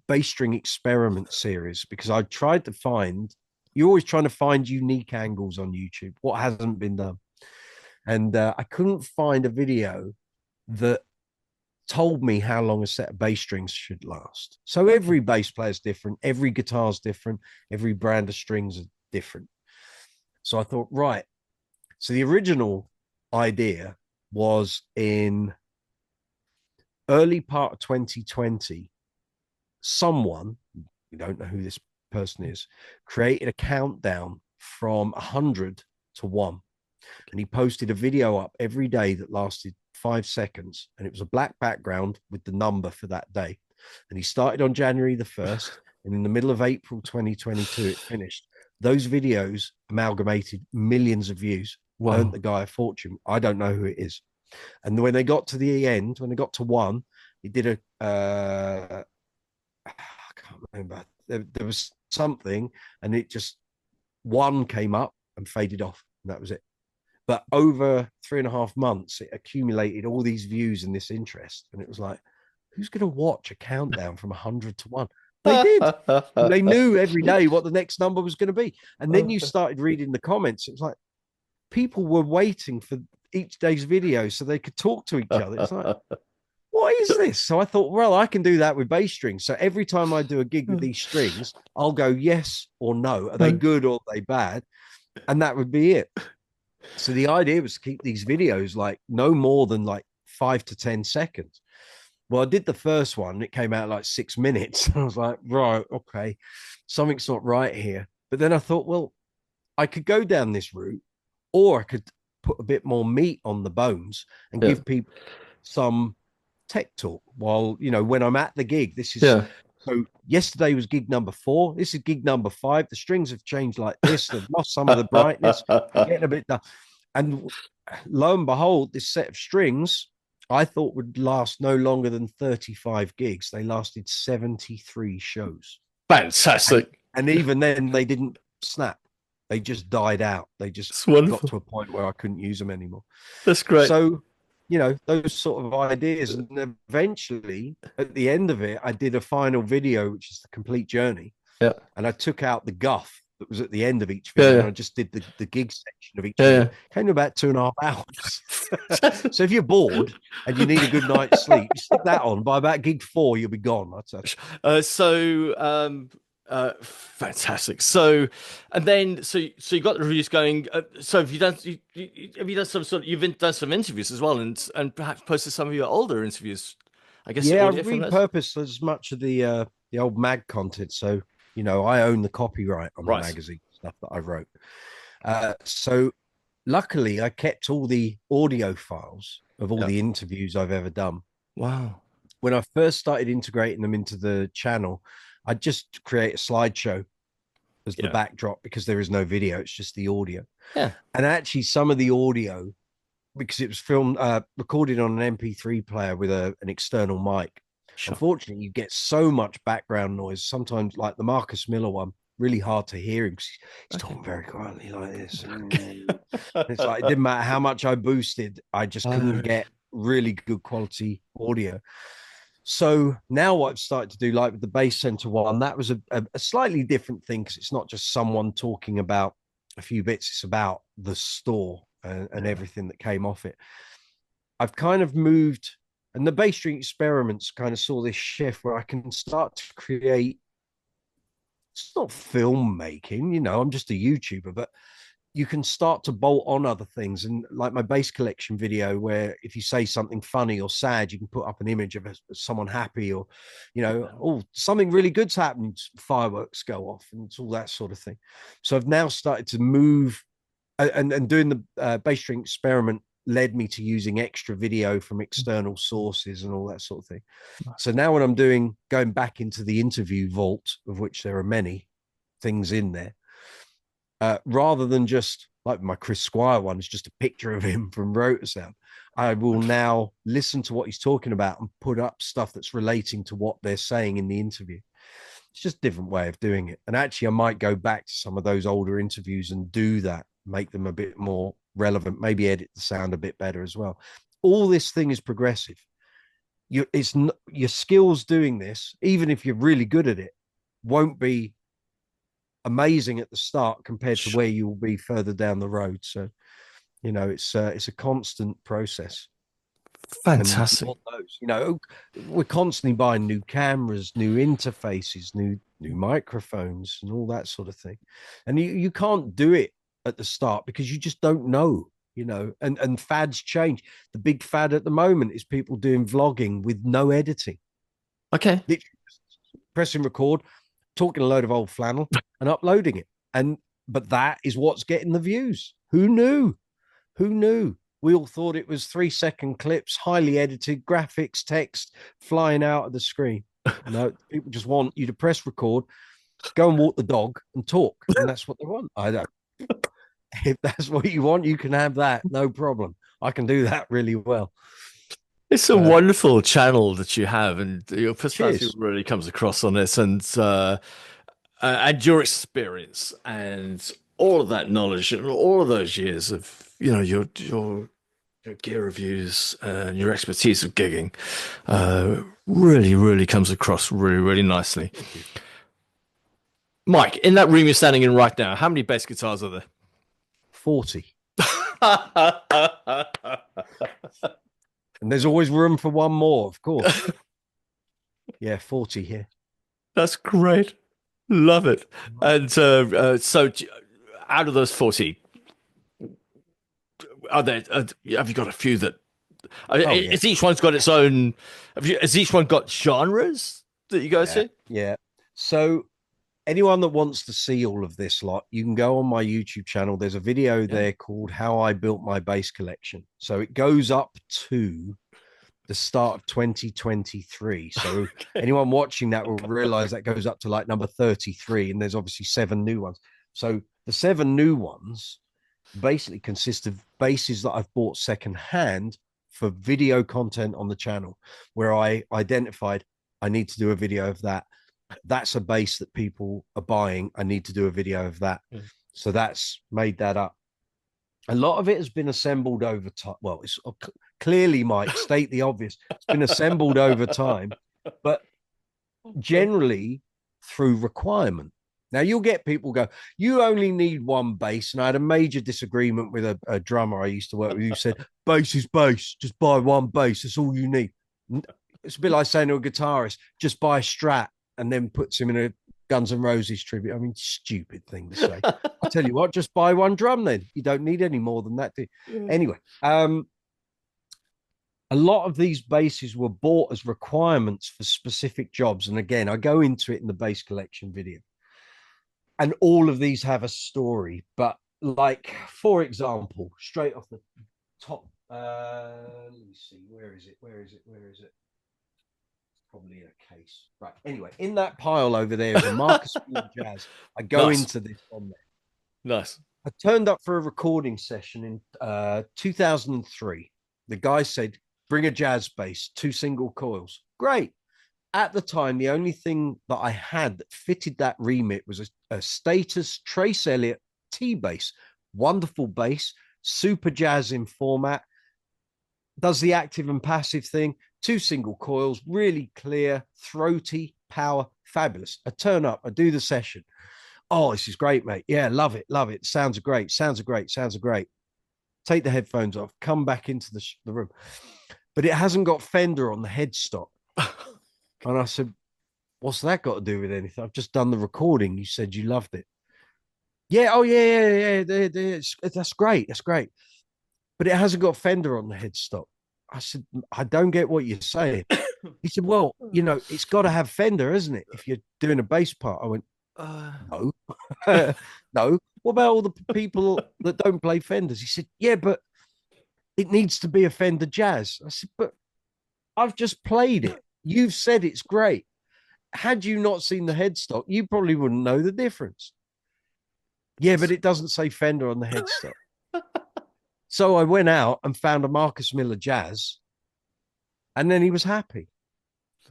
Bass String Experiment series, because I tried to find, you're always trying to find unique angles on YouTube, what hasn't been done. And I couldn't find a video that told me how long a set of bass strings should last. So every bass player is different, every guitar is different, every brand of strings are different. So I thought, right. So the original idea was in early part of 2020, someone, we don't know who this person is, created a countdown from 100 to 1. And he posted a video up every day that lasted 5 seconds. And it was a black background with the number for that day. And he started on January the 1st. And in the middle of April 2022, it finished. Those videos amalgamated millions of views, earned the guy a fortune. I don't know who it is. And when they got to the end, when they got to 1, he did I can't remember. There was something, and it just 1 came up and faded off. And that was it. But over 3.5 months, it accumulated all these views and this interest. And it was like, who's going to watch a countdown from 100 to 1? They did. They knew every day what the next number was going to be. And then you started reading the comments. It was like people were waiting for each day's video so they could talk to each other. It's like, what is this? So I thought, well, I can do that with bass strings. So every time I do a gig with these strings, I'll go yes or no. Are they good or are they bad? And that would be it. So the idea was to keep these videos like no more than like 5 to 10 seconds. Well, I did the first one. It came out like 6 minutes. I was like, right, okay, something's not right here. But then I thought, well, I could go down this route, or I could put a bit more meat on the bones and give people some tech talk while, when I'm at the gig. This is so yesterday was gig number 4. This is gig number 5. The strings have changed like this. They've lost some of the brightness, getting a bit done. And lo and behold, this set of strings I thought would last no longer than 35 gigs. They lasted 73 shows. Fantastic. And even then, they didn't snap. They just died out. They just got to a point where I couldn't use them anymore. That's great. So, those sort of ideas. And eventually, at the end of it, I did a final video, which is the complete journey. Yeah. And I took out the guff that was at the end of each video. And I just did the gig section of each video. Came to about 2.5 hours. So if you're bored and you need a good night's sleep, stick that on. By about gig 4, you'll be gone. Fantastic. So, and then so you got the reviews going. So have you done some sort of, you've done some interviews as well, and perhaps posted some of your older interviews, I guess. Yeah, I've repurposed as much of the old mag content. So I own the copyright on the magazine stuff that I wrote. So luckily, I kept all the audio files of all the interviews I've ever done. Wow. when I first started integrating them into the channel, I just create a slideshow as the Yeah. backdrop because there is no video, it's just the audio. Yeah. And actually, some of the audio, because it was filmed, recorded on an MP3 player with an external mic. Sure. Unfortunately, you get so much background noise. Sometimes, like the Marcus Miller one, really hard to hear him because he's Okay. talking very quietly like this. Okay. It's like it didn't matter how much I boosted, I just couldn't Oh, get really good quality audio. So now what I've started to do, like with the Bass Center one, that was a slightly different thing because it's not just someone talking about a few bits, it's about the store and yeah. everything that came off it. I've kind of moved, and the Bay Street experiments kind of saw this shift where I can start to create. It's not filmmaking, I'm just a YouTuber, but you can start to bolt on other things. And like my bass collection video, where if you say something funny or sad, you can put up an image of someone happy or, oh, something really good's happened, fireworks go off, and it's all that sort of thing. So I've now started to move, and doing the bass string experiment led me to using extra video from external sources and all that sort of thing. So now when I'm going back into the interview vault, of which there are many things in there, rather than just like my Chris Squire one is just a picture of him from Rotorsound, I will now listen to what he's talking about and put up stuff that's relating to what they're saying in the interview. It's just a different way of doing it. And actually, I might go back to some of those older interviews and do that, make them a bit more relevant, maybe edit the sound a bit better as well. All this thing is progressive. It's your skills doing this, even if you're really good at it, won't be amazing at the start compared to where you will be further down the road. So, it's a constant process. And you Fantastic. want those, we're constantly buying new cameras, new interfaces, new microphones, and all that sort of thing. And you can't do it at the start because you just don't know, and fads change. The big fad at the moment is people doing vlogging with no editing. Okay. Literally pressing record, talking a load of old flannel and uploading it. But that is what's getting the views. Who knew? Who knew? We all thought it was 3-second clips, highly edited, graphics, text flying out of the screen. No, people just want you to press record, go and walk the dog and talk. And that's what they want. I don't. If that's what you want, you can have that. No problem. I can do that really well. It's a wonderful channel that you have, and your personality Cheers. really comes across on this, and your experience, and all of that knowledge, and all of those years of your gear reviews and your expertise of gigging, really, really comes across really, really nicely. Mike, in that room you're standing in right now, how many bass guitars are there? 40. And there's always room for one more, of course. Yeah, 40 here. That's great. Love it. And so out of those 40, are there, have you got a few that, is each one's got its own, has each one got genres that you go to? Yeah. So anyone that wants to see all of this lot, you can go on my YouTube channel. There's a video there called How I Built My Bass Collection. So it goes up to the start of 2023. So anyone watching that will realize that goes up to like number 33, and there's obviously 7 new ones. So the 7 new ones basically consist of basses that I've bought secondhand for video content on the channel, where I identified I need to do a video of that. That's a bass that people are buying. I need to do a video of that. So that's made that up. A lot of it has been assembled over time. Well, it's clearly, Mike, state the obvious. It's been assembled over time, but generally through requirement. Now, you'll get people go, you only need one bass. And I had a major disagreement with a drummer I used to work with who said, bass is bass. Just buy one bass. That's all you need. It's a bit like saying to a guitarist, just buy a Strat, and then puts him in a Guns N' Roses tribute. I mean, stupid thing to say. I'll tell you what, just buy one drum then. You don't need any more than that. Anyway, a lot of these basses were bought as requirements for specific jobs. And again, I go into it in the bass collection video. And all of these have a story. But like, for example, straight off the top, let me see, where is it? probably in a case. Right. Anyway, in that pile over there is a Marcus Miller Jazz. I go Nice. into this on there. Nice. I turned up for a recording session in 2003. The guy said, bring a jazz bass, 2 single coils. Great. At the time, the only thing that I had that fitted that remit was a Status Trace Elliott T bass. Wonderful bass, super jazz in format, does the active and passive thing, 2 single coils, really clear, throaty, power, fabulous. I turn up, I do the session. Oh, this is great, mate. Yeah, love it, love it. Sounds great, sounds great, sounds great. Take the headphones off, come back into the room. But it hasn't got Fender on the headstock. And I said, what's that got to do with anything? I've just done the recording. You said you loved it. Yeah, oh, yeah. That's great, that's great. But it hasn't got Fender on the headstock. I said, I don't get what you're saying. He said, well, it's got to have Fender, isn't it? If you're doing a bass part. I went, no. No. What about all the people that don't play Fenders? He said, yeah, but it needs to be a Fender Jazz. I said, but I've just played it. You've said it's great. Had you not seen the headstock, you probably wouldn't know the difference. Yeah, but it doesn't say Fender on the headstock. So I went out and found a Marcus Miller Jazz, and then he was happy.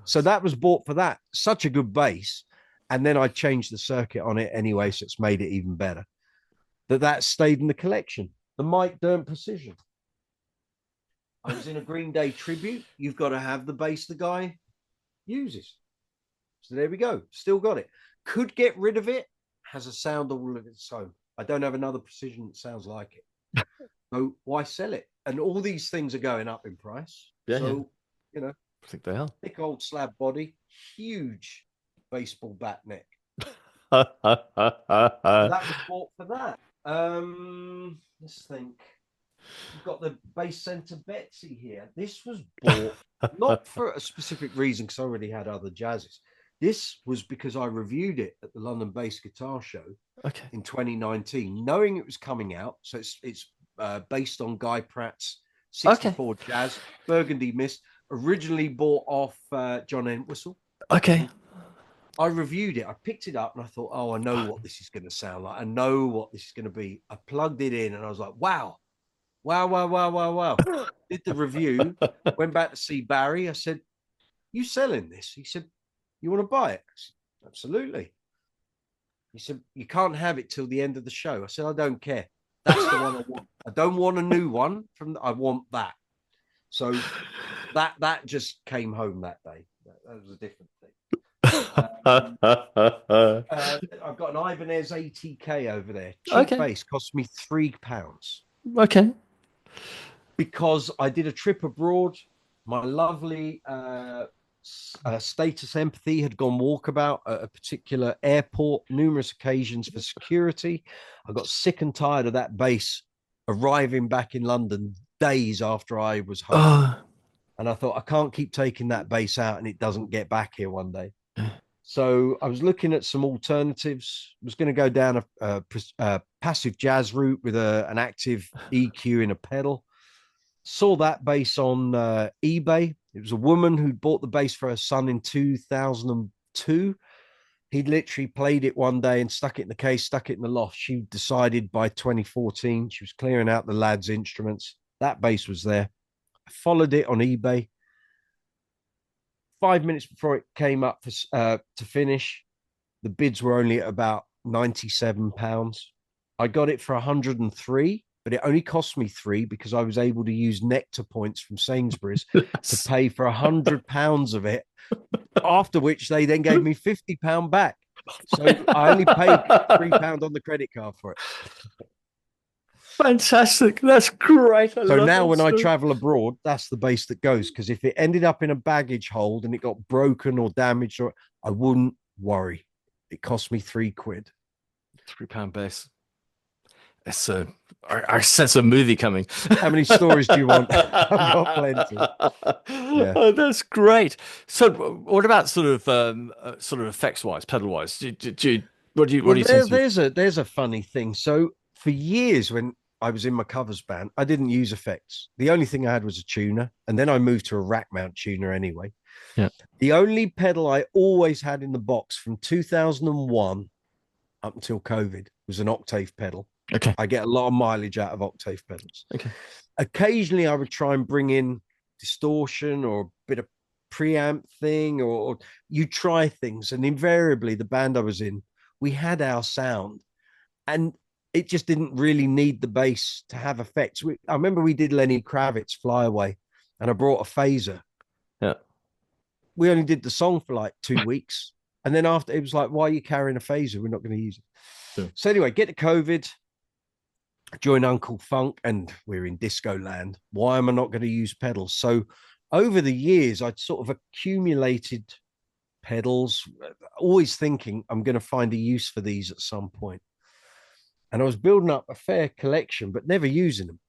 So that was bought for that. Such a good bass. And then I changed the circuit on it anyway, so it's made it even better. That stayed in the collection. The Mike Dirnt Precision. I was in a Green Day tribute. You've got to have the bass the guy uses. So there we go. Still got it. Could get rid of it. Has a sound all of its own. I don't have another Precision that sounds like it. So why sell it? And all these things are going up in price. Yeah, so, I think they are. Thick old slab body, huge baseball bat neck. That was bought for that. Let's think. You've got the Bass Center Betsy here. This was bought not for a specific reason because I already had other jazzes. This was because I reviewed it at the London Bass Guitar Show in 2019, knowing it was coming out. So it's based on Guy Pratt's 64 Jazz, Burgundy Mist, originally bought off John Entwistle. Okay. I reviewed it. I picked it up and I thought, oh, I know what this is going to sound like. I know what this is going to be. I plugged it in and I was like, wow. Did the review, went back to see Barry. I said, you selling this? He said, you want to buy it? I said, absolutely. He said, you can't have it till the end of the show. I said, I don't care. That's the one I want. I don't want a new one. I want that. So that just came home that day. That was a different thing. I've got an Ibanez ATK over there. Cheap bass, cost me £3. Okay. Because I did a trip abroad. My lovely Status Empathy had gone walkabout at a particular airport numerous occasions for security. I got sick and tired of that bass arriving back in London days after I was home. And I thought, I can't keep taking that bass out and it doesn't get back here one day. So I was looking at some alternatives. I was going to go down a passive jazz route with an active EQ in a pedal. Saw that bass on eBay. It was a woman who bought the bass for her son in 2002. He literally played it one day and stuck it in the case, stuck it in the loft. She decided by 2014 she was clearing out the lad's instruments. That bass was there. I followed it on eBay. 5 minutes before it came up to finish, the bids were only at about £97. I got it for 103, but it only cost me £3 because I was able to use Nectar points from Sainsbury's to pay for £100 of it. After which they then gave me £50 back. So I only paid £3 on the credit card for it. Fantastic. That's great. So now when I travel abroad, that's the bass that goes. Because if it ended up in a baggage hold and it got broken or damaged, I wouldn't worry. It cost me £3. £3 bass. It's I sense a movie coming. How many stories do you want? I've got plenty. Yeah. Oh, that's great. So, what about sort of effects wise, pedal wise? What do you think? There's a funny thing. So for years when I was in my covers band, I didn't use effects. The only thing I had was a tuner, and then I moved to a rack mount tuner anyway. Yeah. The only pedal I always had in the box from 2001 up until COVID was an octave pedal. Okay. I get a lot of mileage out of octave pedals. Okay. Occasionally, I would try and bring in distortion or a bit of preamp thing, or you try things. And invariably, the band I was in, we had our sound, and it just didn't really need the bass to have effects. I remember we did Lenny Kravitz Fly Away, and I brought a phaser. Yeah. We only did the song for like 2 weeks. And then after, it was like, why are you carrying a phaser? We're not going to use it. Yeah. So anyway, get to COVID, join Uncle Funk, and we're in disco land. Why am I not going to use pedals? So over the years, I'd sort of accumulated pedals, always thinking I'm going to find a use for these at some point. And I was building up a fair collection, but never using them.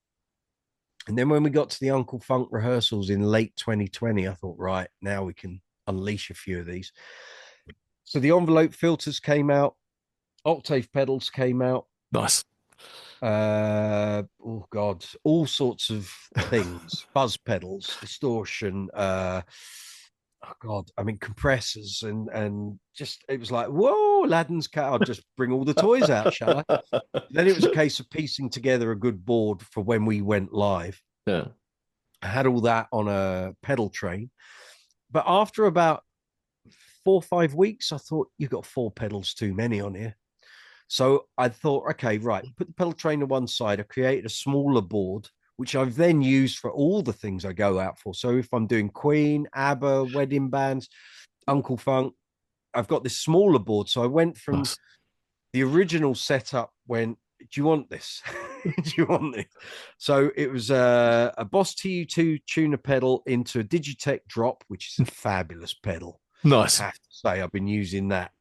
And then when we got to the Uncle Funk rehearsals in late 2020, I thought, right, now we can unleash a few of these. So the envelope filters came out, octave pedals came out. Nice. Oh God, all sorts of things, fuzz pedals, distortion, oh God, I mean compressors and just it was like, whoa, Aladdin's cat, I'll just bring all the toys out, shall I? Then it was a case of piecing together a good board for when we went live. Yeah. I had all that on a pedal train. But after about 4 or 5 weeks, I thought, you've got 4 pedals too many on here. So I thought, okay, right, put the pedal train to one side. I created a smaller board, which I've then used for all the things I go out for. So if I'm doing Queen, ABBA, wedding bands, Uncle Funk, I've got this smaller board. So I went from Nice. the original setup, do you want this? Do you want this? So it was a Boss TU2 tuner pedal into a Digitech Drop, which is a fabulous pedal. Nice. I have to say, I've been using that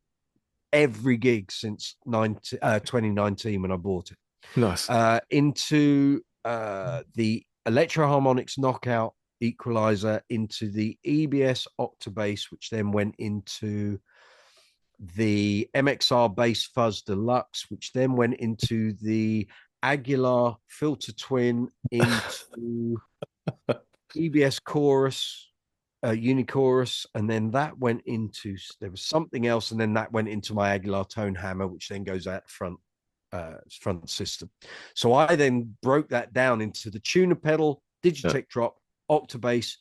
every gig since 2019 when I bought it. Nice. Into the Electro Harmonics Knockout equalizer, into the EBS Octabass, which then went into the MXR Bass Fuzz Deluxe, which then went into the Aguilar Filter Twin, into EBS Chorus, Unichorus, and then that went into, there was something else, and then that went into my Aguilar Tone Hammer, which then goes out front system. So I then broke that down into the tuner pedal, Digitech Drop, Octabass,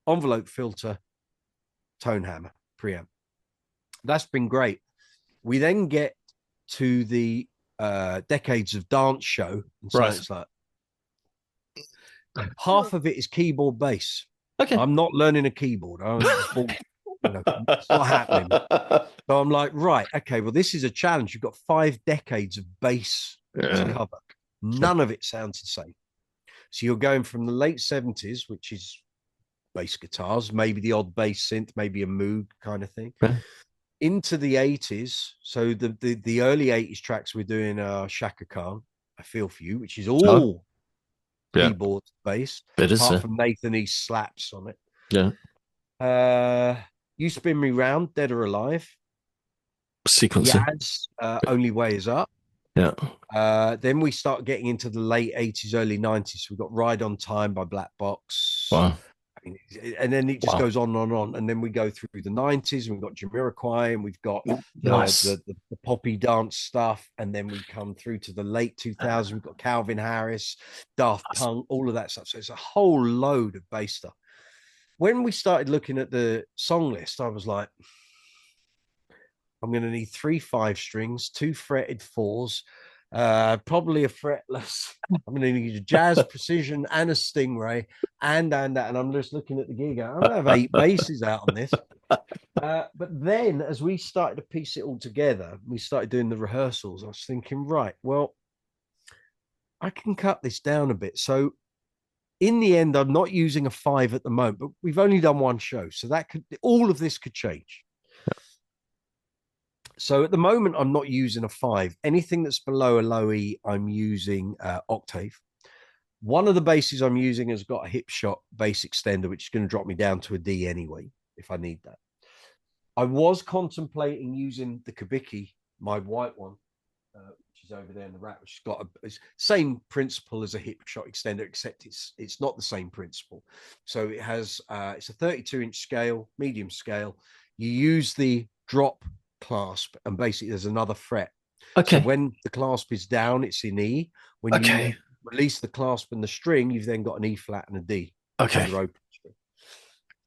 envelope filter, Tone Hammer, preamp. That's been great. We then get to the Decades of Dance show, and so it's like half of it is keyboard bass. Okay. I'm not learning a keyboard. It's not happening. So I'm like, right, okay, well, this is a challenge. You've got 5 decades of bass to cover. None of it sounds the same. So you're going from the late 70s, which is bass guitars, maybe the odd bass synth, maybe a Moog kind of thing, into the 80s. So the early 80s tracks we're doing are Shaka Khan, I Feel For You, which is all keyboard bass, apart from Nathan East slaps on it. Yeah. You Spin Me Round, Dead or Alive. Sequencing. Yaz, Only Way Is Up. Yeah. Then we start getting into the late 80s, early 90s. So we've got Ride on Time by Black Box. Wow. And then it just goes on and on. And then we go through the 90s, and we've got Jamiroquai, and we've got the poppy dance stuff. And then we come through to the late 2000s. We've got Calvin Harris, Daft Punk, all of that stuff. So it's a whole load of bass stuff. When we started looking at the song list, I was like, I'm going to need 3 5 strings, 2 fretted 4s, probably a fretless. I'm going to need a jazz precision and a Stingray and I'm just looking at the gig. I'm going to have 8 basses out on this. But then as we started to piece it all together, we started doing the rehearsals. I was thinking, right, well, I can cut this down a bit. So in the end, I'm not using a 5 at the moment, but we've only done 1 show. So all of this could change. So at the moment, I'm not using a 5. Anything that's below a low E, I'm using octave. One of the basses I'm using has got a hip shot bass extender, which is going to drop me down to a D anyway, if I need that. I was contemplating using the Kabiki, my white one, which is over there in the rack, which has got it's same principle as a hip shot extender, except it's not the same principle. So it has it's a 32-inch scale, medium scale. You use the drop clasp, and basically there's another fret. So Okay. when the clasp is down, it's in E. When you Okay. release the clasp and the string, you've then got an E flat and a D, which is Okay. your open string.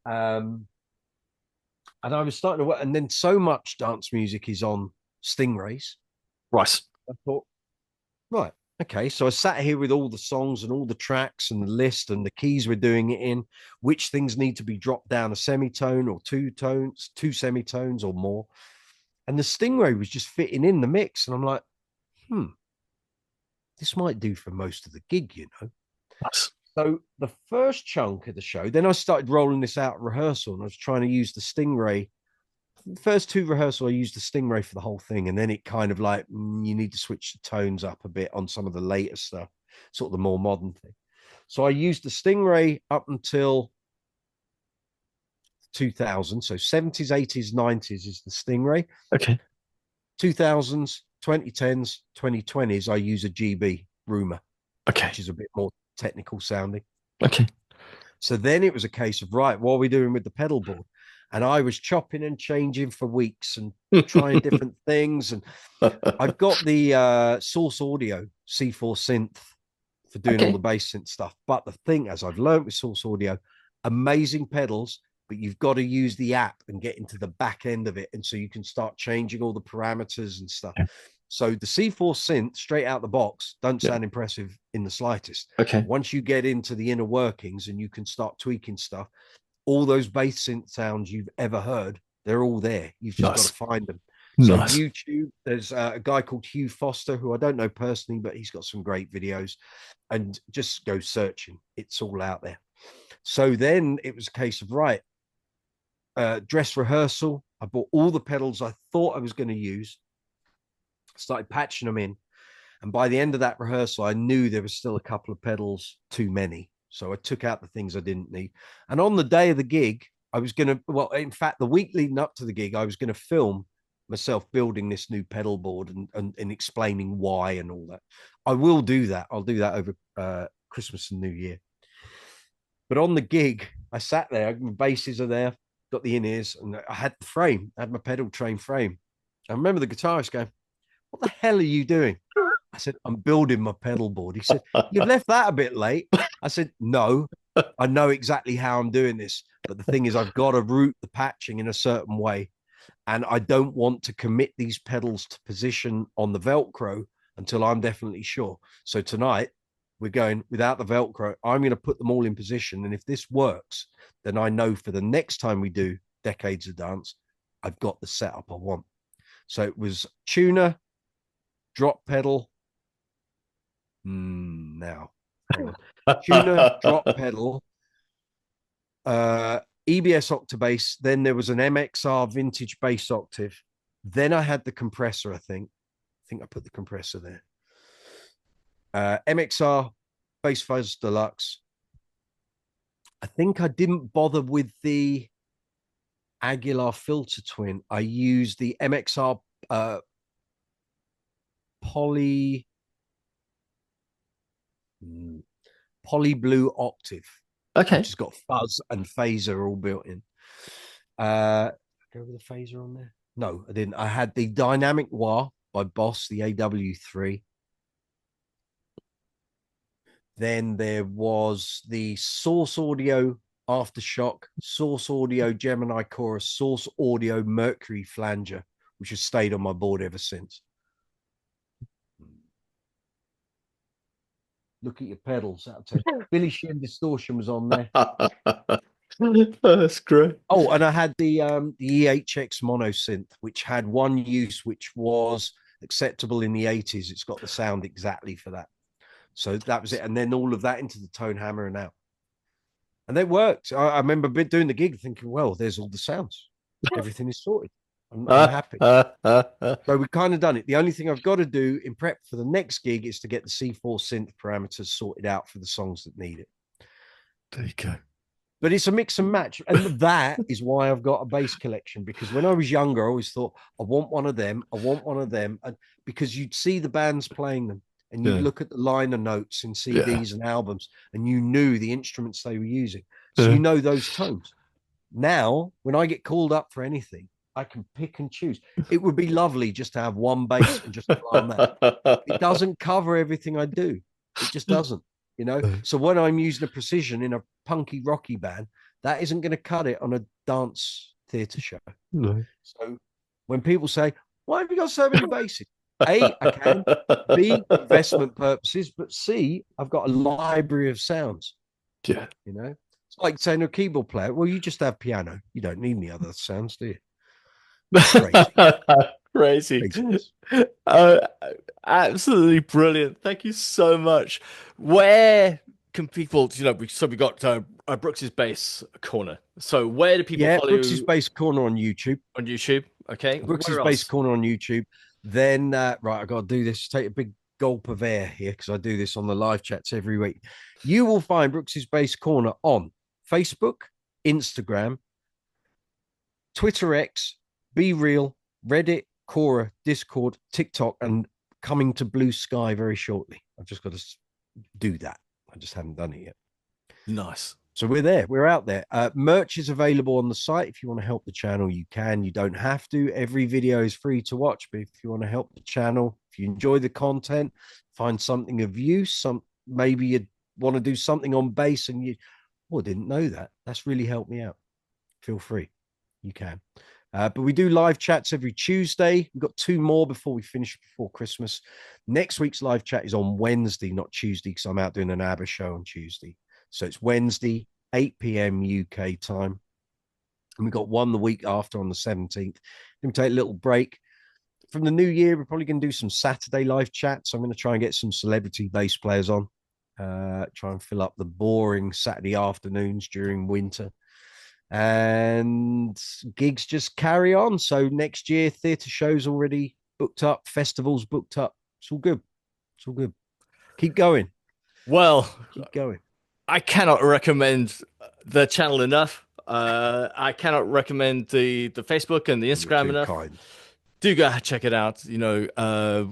And I was starting to work, and then so much dance music is on Stingrays. Right. I thought, right, okay. So I sat here with all the songs and all the tracks and the list and the keys we're doing it in, which things need to be dropped down a semitone or two tones, two semitones or more. And the Stingray was just fitting in the mix. And I'm like, this might do for most of the gig, you know. Nice. So the first chunk of the show, then I started rolling this out at rehearsal, and I was trying to use the Stingray. The first two rehearsal, I used the Stingray for the whole thing, and then it kind of like you need to switch the tones up a bit on some of the later stuff, sort of the more modern thing. So I used the Stingray up until 2000. So 70s, 80s, 90s is the Stingray. Okay. 2000s, 2010s, 2020s, I use a GB Rumor, Okay. which is a bit more technical sounding. Okay. So then it was a case of, right, what are we doing with the pedal board? And I was chopping and changing for weeks and trying different things. And I've got the Source Audio C4 synth for doing all the bass synth stuff. But the thing, as I've learned with Source Audio, amazing pedals, but you've got to use the app and get into the back end of it. And so you can start changing all the parameters and stuff. Yeah. So the C4 synth straight out the box don't Yeah. sound impressive in the slightest. Okay. Once you get into the inner workings and you can start tweaking stuff, all those bass synth sounds you've ever heard, they're all there. You've just got to find them. So YouTube, there's a guy called Hugh Foster, who I don't know personally, but he's got some great videos, and just go searching. It's all out there. So then it was a case of, right, dress rehearsal. I bought all the pedals I thought I was going to use, started patching them in. And by the end of that rehearsal, I knew there was still a couple of pedals too many. So I took out the things I didn't need. And on the day of the gig, I was going to, well, in fact, the week leading up to the gig, I was going to film myself building this new pedal board and explaining why and all that. I will do that. I'll do that over Christmas and New Year. But on the gig, I sat there, my basses are there, got the in-ears, and I had the frame, I had my pedal train frame. I remember the guitarist going, "What the hell are you doing?" I said, "I'm building my pedal board." He said, "You've left that a bit late." I said, "No, I know exactly how I'm doing this. But the thing is, I've got to route the patching in a certain way. And I don't want to commit these pedals to position on the Velcro until I'm definitely sure. So tonight, we're going without the Velcro. I'm going to put them all in position. And if this works, then I know for the next time we do Decades of Dance, I've got the setup I want." So it was tuner, drop pedal. Now, tuner, drop pedal, EBS Octabass. Then there was an MXR vintage bass octave. Then I had the compressor, I think. I put the compressor there. MXR Bass Fuzz Deluxe. I think I didn't bother with the Aguilar filter twin. I used the MXR poly blue octave, which has got fuzz and phaser all built in. Go with the phaser on there? No, I didn't. I had the Dynamic Wah by Boss, the AW3. Then there was the Source Audio Aftershock, Source Audio Gemini Chorus, Source Audio Mercury Flanger, which has stayed on my board ever since. Look at your pedals. Billy Sheehan Distortion was on there. That's great. Oh, and I had the EHX mono synth, which had one use, which was acceptable in the 80s. It's got the sound exactly for that. So that was it. And then all of that into the tone hammer and out. And it worked. I remember doing the gig thinking, well, there's all the sounds. Everything is sorted. I'm happy. So we've kind of done it. The only thing I've got to do in prep for the next gig is to get the C4 synth parameters sorted out for the songs that need it. There you go. but it's a mix and match. And that is why I've got a bass collection, because when I was younger, I always thought, I want one of them. I want one of them. And because you'd see the bands playing them and you'd Yeah. look at the liner notes in Yeah. CDs and albums and you knew the instruments they were using. So Yeah. you know those tones. Now, when I get called up for anything, I can pick and choose. It would be lovely just to have one bass and just rely on that. It doesn't cover everything I do. It just doesn't, you know. So when I'm using a precision in a punky rocky band, that isn't going to cut it on a dance theatre show. No. So when people say, "Why have you got so many basses?" A, I can. B, investment purposes. But C, I've got a library of sounds. Yeah. You know, it's like saying a keyboard player. Well, you just have piano. You don't need any other sounds, do you? Crazy. Crazy. Craziness. Uh, Absolutely brilliant. Thank you so much. Where can people, so we got Brooks's Bass Corner. So where do people Yeah, follow Brooks's you Bass Corner on YouTube. on YouTube? Okay. Brooks's Where Bass else? Corner on YouTube. Then, right, I got to do this. Take a big gulp of air here because I do this on the live chats every week. You will find Brooks's Bass Corner on Facebook, Instagram, Twitter X, Be Real, Reddit, Quora, Discord, TikTok, and coming to Blue Sky very shortly. I've just got to do that. I just haven't done it yet. Nice. So we're there. We're out there. Merch is available on the site. If you want to help the channel, you can. You don't have to. Every video is free to watch. But if you want to help the channel, if you enjoy the content, find something of use, maybe you want to do something on bass and you, oh, I didn't know that. That's really helped me out. Feel free. You can. But we do live chats every Tuesday. We've got 2 more before we finish before Christmas. Next week's live chat is on Wednesday, not Tuesday, because I'm out doing an ABBA show on Tuesday. So it's Wednesday, 8 p.m. UK time. And we've got one the week after on the 17th. Then we take a little break. From the new year, we're probably going to do some Saturday live chats. I'm going to try and get some celebrity bass players on. Try and fill up the boring Saturday afternoons during winter. And gigs just carry on. So next year, theatre shows already booked up, festivals booked up. It's all good. It's all good. Keep going. Well, Keep going. I cannot recommend the channel enough. I cannot recommend the Facebook and the Instagram enough. Kind. Do go check it out.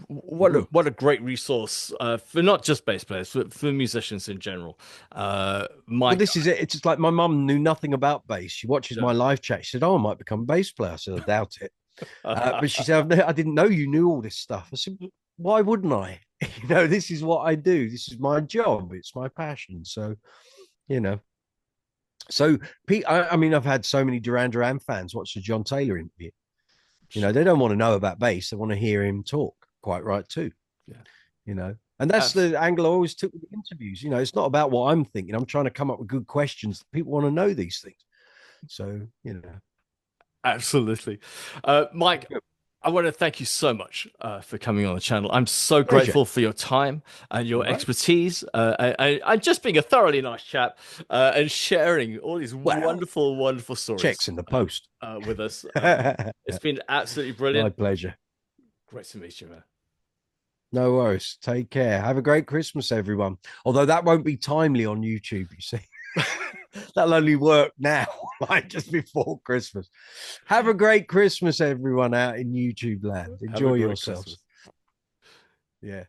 What a great resource for not just bass players, for musicians in general. Well, this is it. It's just like my mum knew nothing about bass. She watches my live chat. She said, "Oh, I might become a bass player." I said, "I doubt it." But she said, "I didn't know you knew all this stuff." I said, "Why wouldn't I? This is what I do. This is my job. It's my passion." So, you know. So, Pete, I mean, I've had so many Duran Duran fans watch the John Taylor interview. They don't want to know about bass. They want to hear him talk. Quite right, too. Yeah. And that's the angle I always took with the interviews. It's not about what I'm thinking. I'm trying to come up with good questions. People want to know these things. So, Absolutely. Mike, I want to thank you so much for coming on the channel. I'm so Pleasure. grateful for your time and your expertise and just being a thoroughly nice chap and sharing all these wonderful, wonderful stories. Checks in the post. With us. It's been absolutely brilliant. My pleasure. Great to meet you, man. No worries. Take care. Have a great Christmas, everyone. Although that won't be timely on YouTube, you see. That'll only work now, like just before Christmas. Have a great Christmas, everyone out in YouTube land. Enjoy yourselves. Christmas. Yeah.